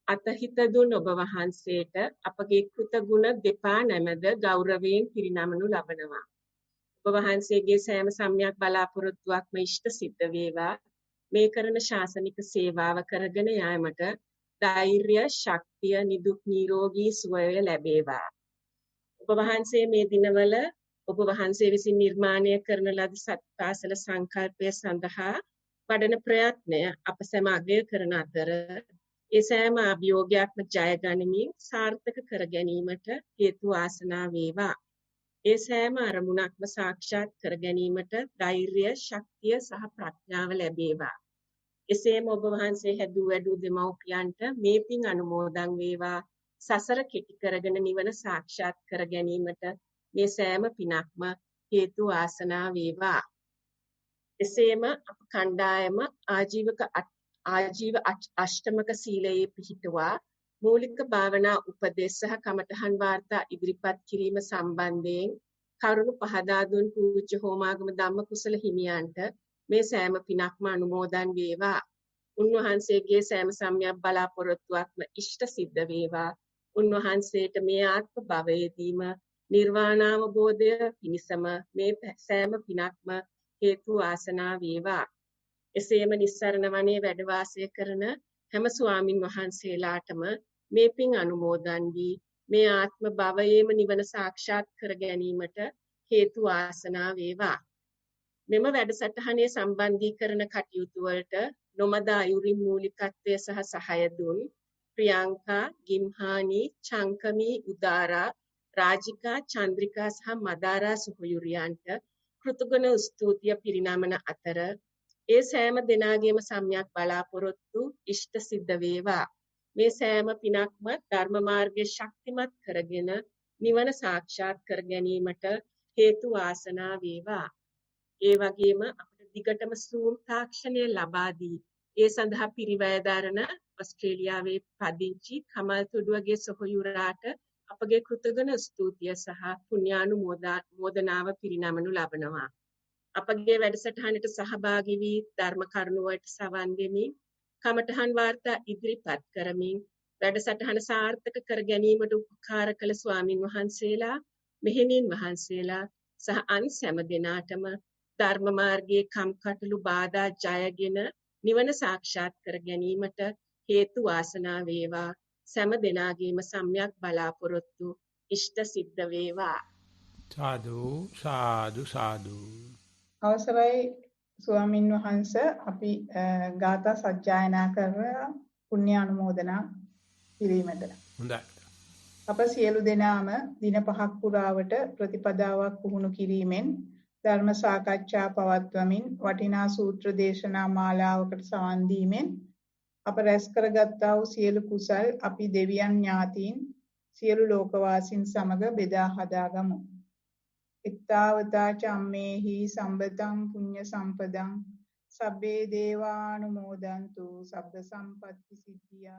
අතහිත දුන් ඔබ වහන්සේට අපගේ කෘතගුණ දෙපා නැමද ගෞරවයෙන් පිරිනමනු ලබනවා. ඔබ වහන්සේගේ සෑම සම්‍යක් බලාපොරොත්තුවක්ම ඉෂ්ට සිද්ධ වේවා. මේ කරන ශාසනික සේවාව කරගෙන යාමට ධෛර්ය, ශක්තිය, නිදුක් නිරෝගී සුවය ලැබේවා. ඔබ වහන්සේ මේ දිනවල ඔබ වහන්සේ විසින් නිර්මාණය කරන ලද සත්පාසල සංකල්පය සඳහා වඩන ප්‍රයත්නය අප සැම අගය කරන අතර ඒ සෑම අභියෝගයක්ම ජය ගනිමින් සාර්ථක කර ගැනීමට හේතු වාසනා වේවා. ඒ සෑම අරමුණක්ම සාක්ෂාත් කර ගැනීමට ධෛර්ය, ශක්තිය සහ ප්‍රඥාව ලැබේවා. එසේම ඔබ වහන්සේ හැදූ වැඩූ දෙමව්පියන්ට මේ පින් අනුමෝදන් වේවා. සසර කෙටි කරගෙන නිවන සාක්ෂාත් කර ගැනීමට මේ සෑම පිනක්ම හේතු වාසනා වේවා. එසේම අප කණ්ඩායම ආජීව අෂ්ටමක සීලයේ පිහිටුවා මූලික භාවනා උපදෙස් සහ කමඨහන් වාර්තා ඉදිරිපත් කිරීම සම්බන්ධයෙන් කරුණු පහදා දුන් පූජ්‍ය හෝමාගම ධම්මකුසල හිමියන්ට මේ සෑම පිනක්ම අනුමෝදන් වේවා. උන්වහන්සේගේ සෑම සම්‍යක් බලාපොරොත්තුවක්ම ඉෂ්ට සිද්ධ වේවා. උන්වහන්සේට මේ ආත්ම භවයේදීම නිර්වාණ අවබෝධය පිණිසම මේ සෑම පිනක්ම හේතු වාසනා වේවා. එසේම නිස්සරණ වනයේ වැඩ වාසය කරන හැම ස්වාමින් වහන්සේලාටම මේ පින් අනුමෝදන් වී මේ ආත්ම භවයේම නිවන සාක්ෂාත් කර ගැනීමට හේතු වාසනා වේවා. මෙම වැඩසටහනේ සම්බන්ධීකරණ කටයුතු වලට නොමද අයුරින් මූලිකත්වය සහ සහාය දුන් ප්‍රියංකා, ගිම්හානි, චංකමී, උදාරා, රාජිකා, චන්ද්‍රිකා සහ මදාරා සොහොයුරියන්ට කෘතගුණ ස්තුතිය පිරිනමන අතර ඒ සෑම දෙනාගේම සම්‍යක් බලාපොරොත්තු ඉෂ්ට සිද්ධ වේවා. මේ සෑම පිනක්ම ධර්ම මාර්ගයේ ශක්තිමත් කරගෙන නිවන සාක්ෂාත් කර ගැනීමට හේතු වාසනා වේවා. ඒ වගේම අපිට දිගටම Zoom තාක්ෂණය ලබා දී ඒ සඳහා පිරිවැය ඔස්ට්‍රේලියාවේ පදිංචි කමල් තුඩුවගේ සොහොයුරාට අපගේ කෘතගුණ ස්තුතිය සහ පුණ්‍යානුමෝදනාව පිරිනමනු ලබනවා. අපගේ වැඩසටහනට සහභාගී වී ධර්ම කරුණු වලට සවන් දෙමින් කමඨහන් වාර්තා ඉදිරිපත් කරමින් වැඩසටහන සාර්ථක කර ගැනීමට උපකාර කළ ස්වාමින් වහන්සේලා, මෙහෙණින් වහන්සේලා සහ අන් සෑම දෙනාටම ධර්ම මාර්ගයේ කම්කටොළු බාධා ජයගෙන නිවන සාක්ෂාත් කර ගැනීමට හේතු වාසනා වේවා. සෑම දෙනාගේම සම්‍යක් බලාපොරොත්තු ඉෂ්ට සිද්ධ වේවා. සාදු සාදු සාදු. අවසරයි ස්වාමින් වහන්සේ, අපි ගාථා සජ්ජායනා කර පුණ්‍ය අනුමෝදනා කිරීමට. හොඳයි. අප සියලු දෙනාම දින 5ක් පුරාවට ප්‍රතිපදාවක් පුහුණු කිරීමෙන් ධර්ම සාකච්ඡා පවත්වමින් වටිනා සූත්‍ර දේශනා මාලාවකට සවන් දීමෙන් අප රැස් කරගත්තා වූ සියලු කුසල් අපි දෙවියන් ඥාතීන් සියලු ලෝකවාසීන් සමග බෙදා හදාගමු. ittavata cammehi sambataṃ puñña sampadaṃ sabbe devānumodantu sabba sampatti siddhiyā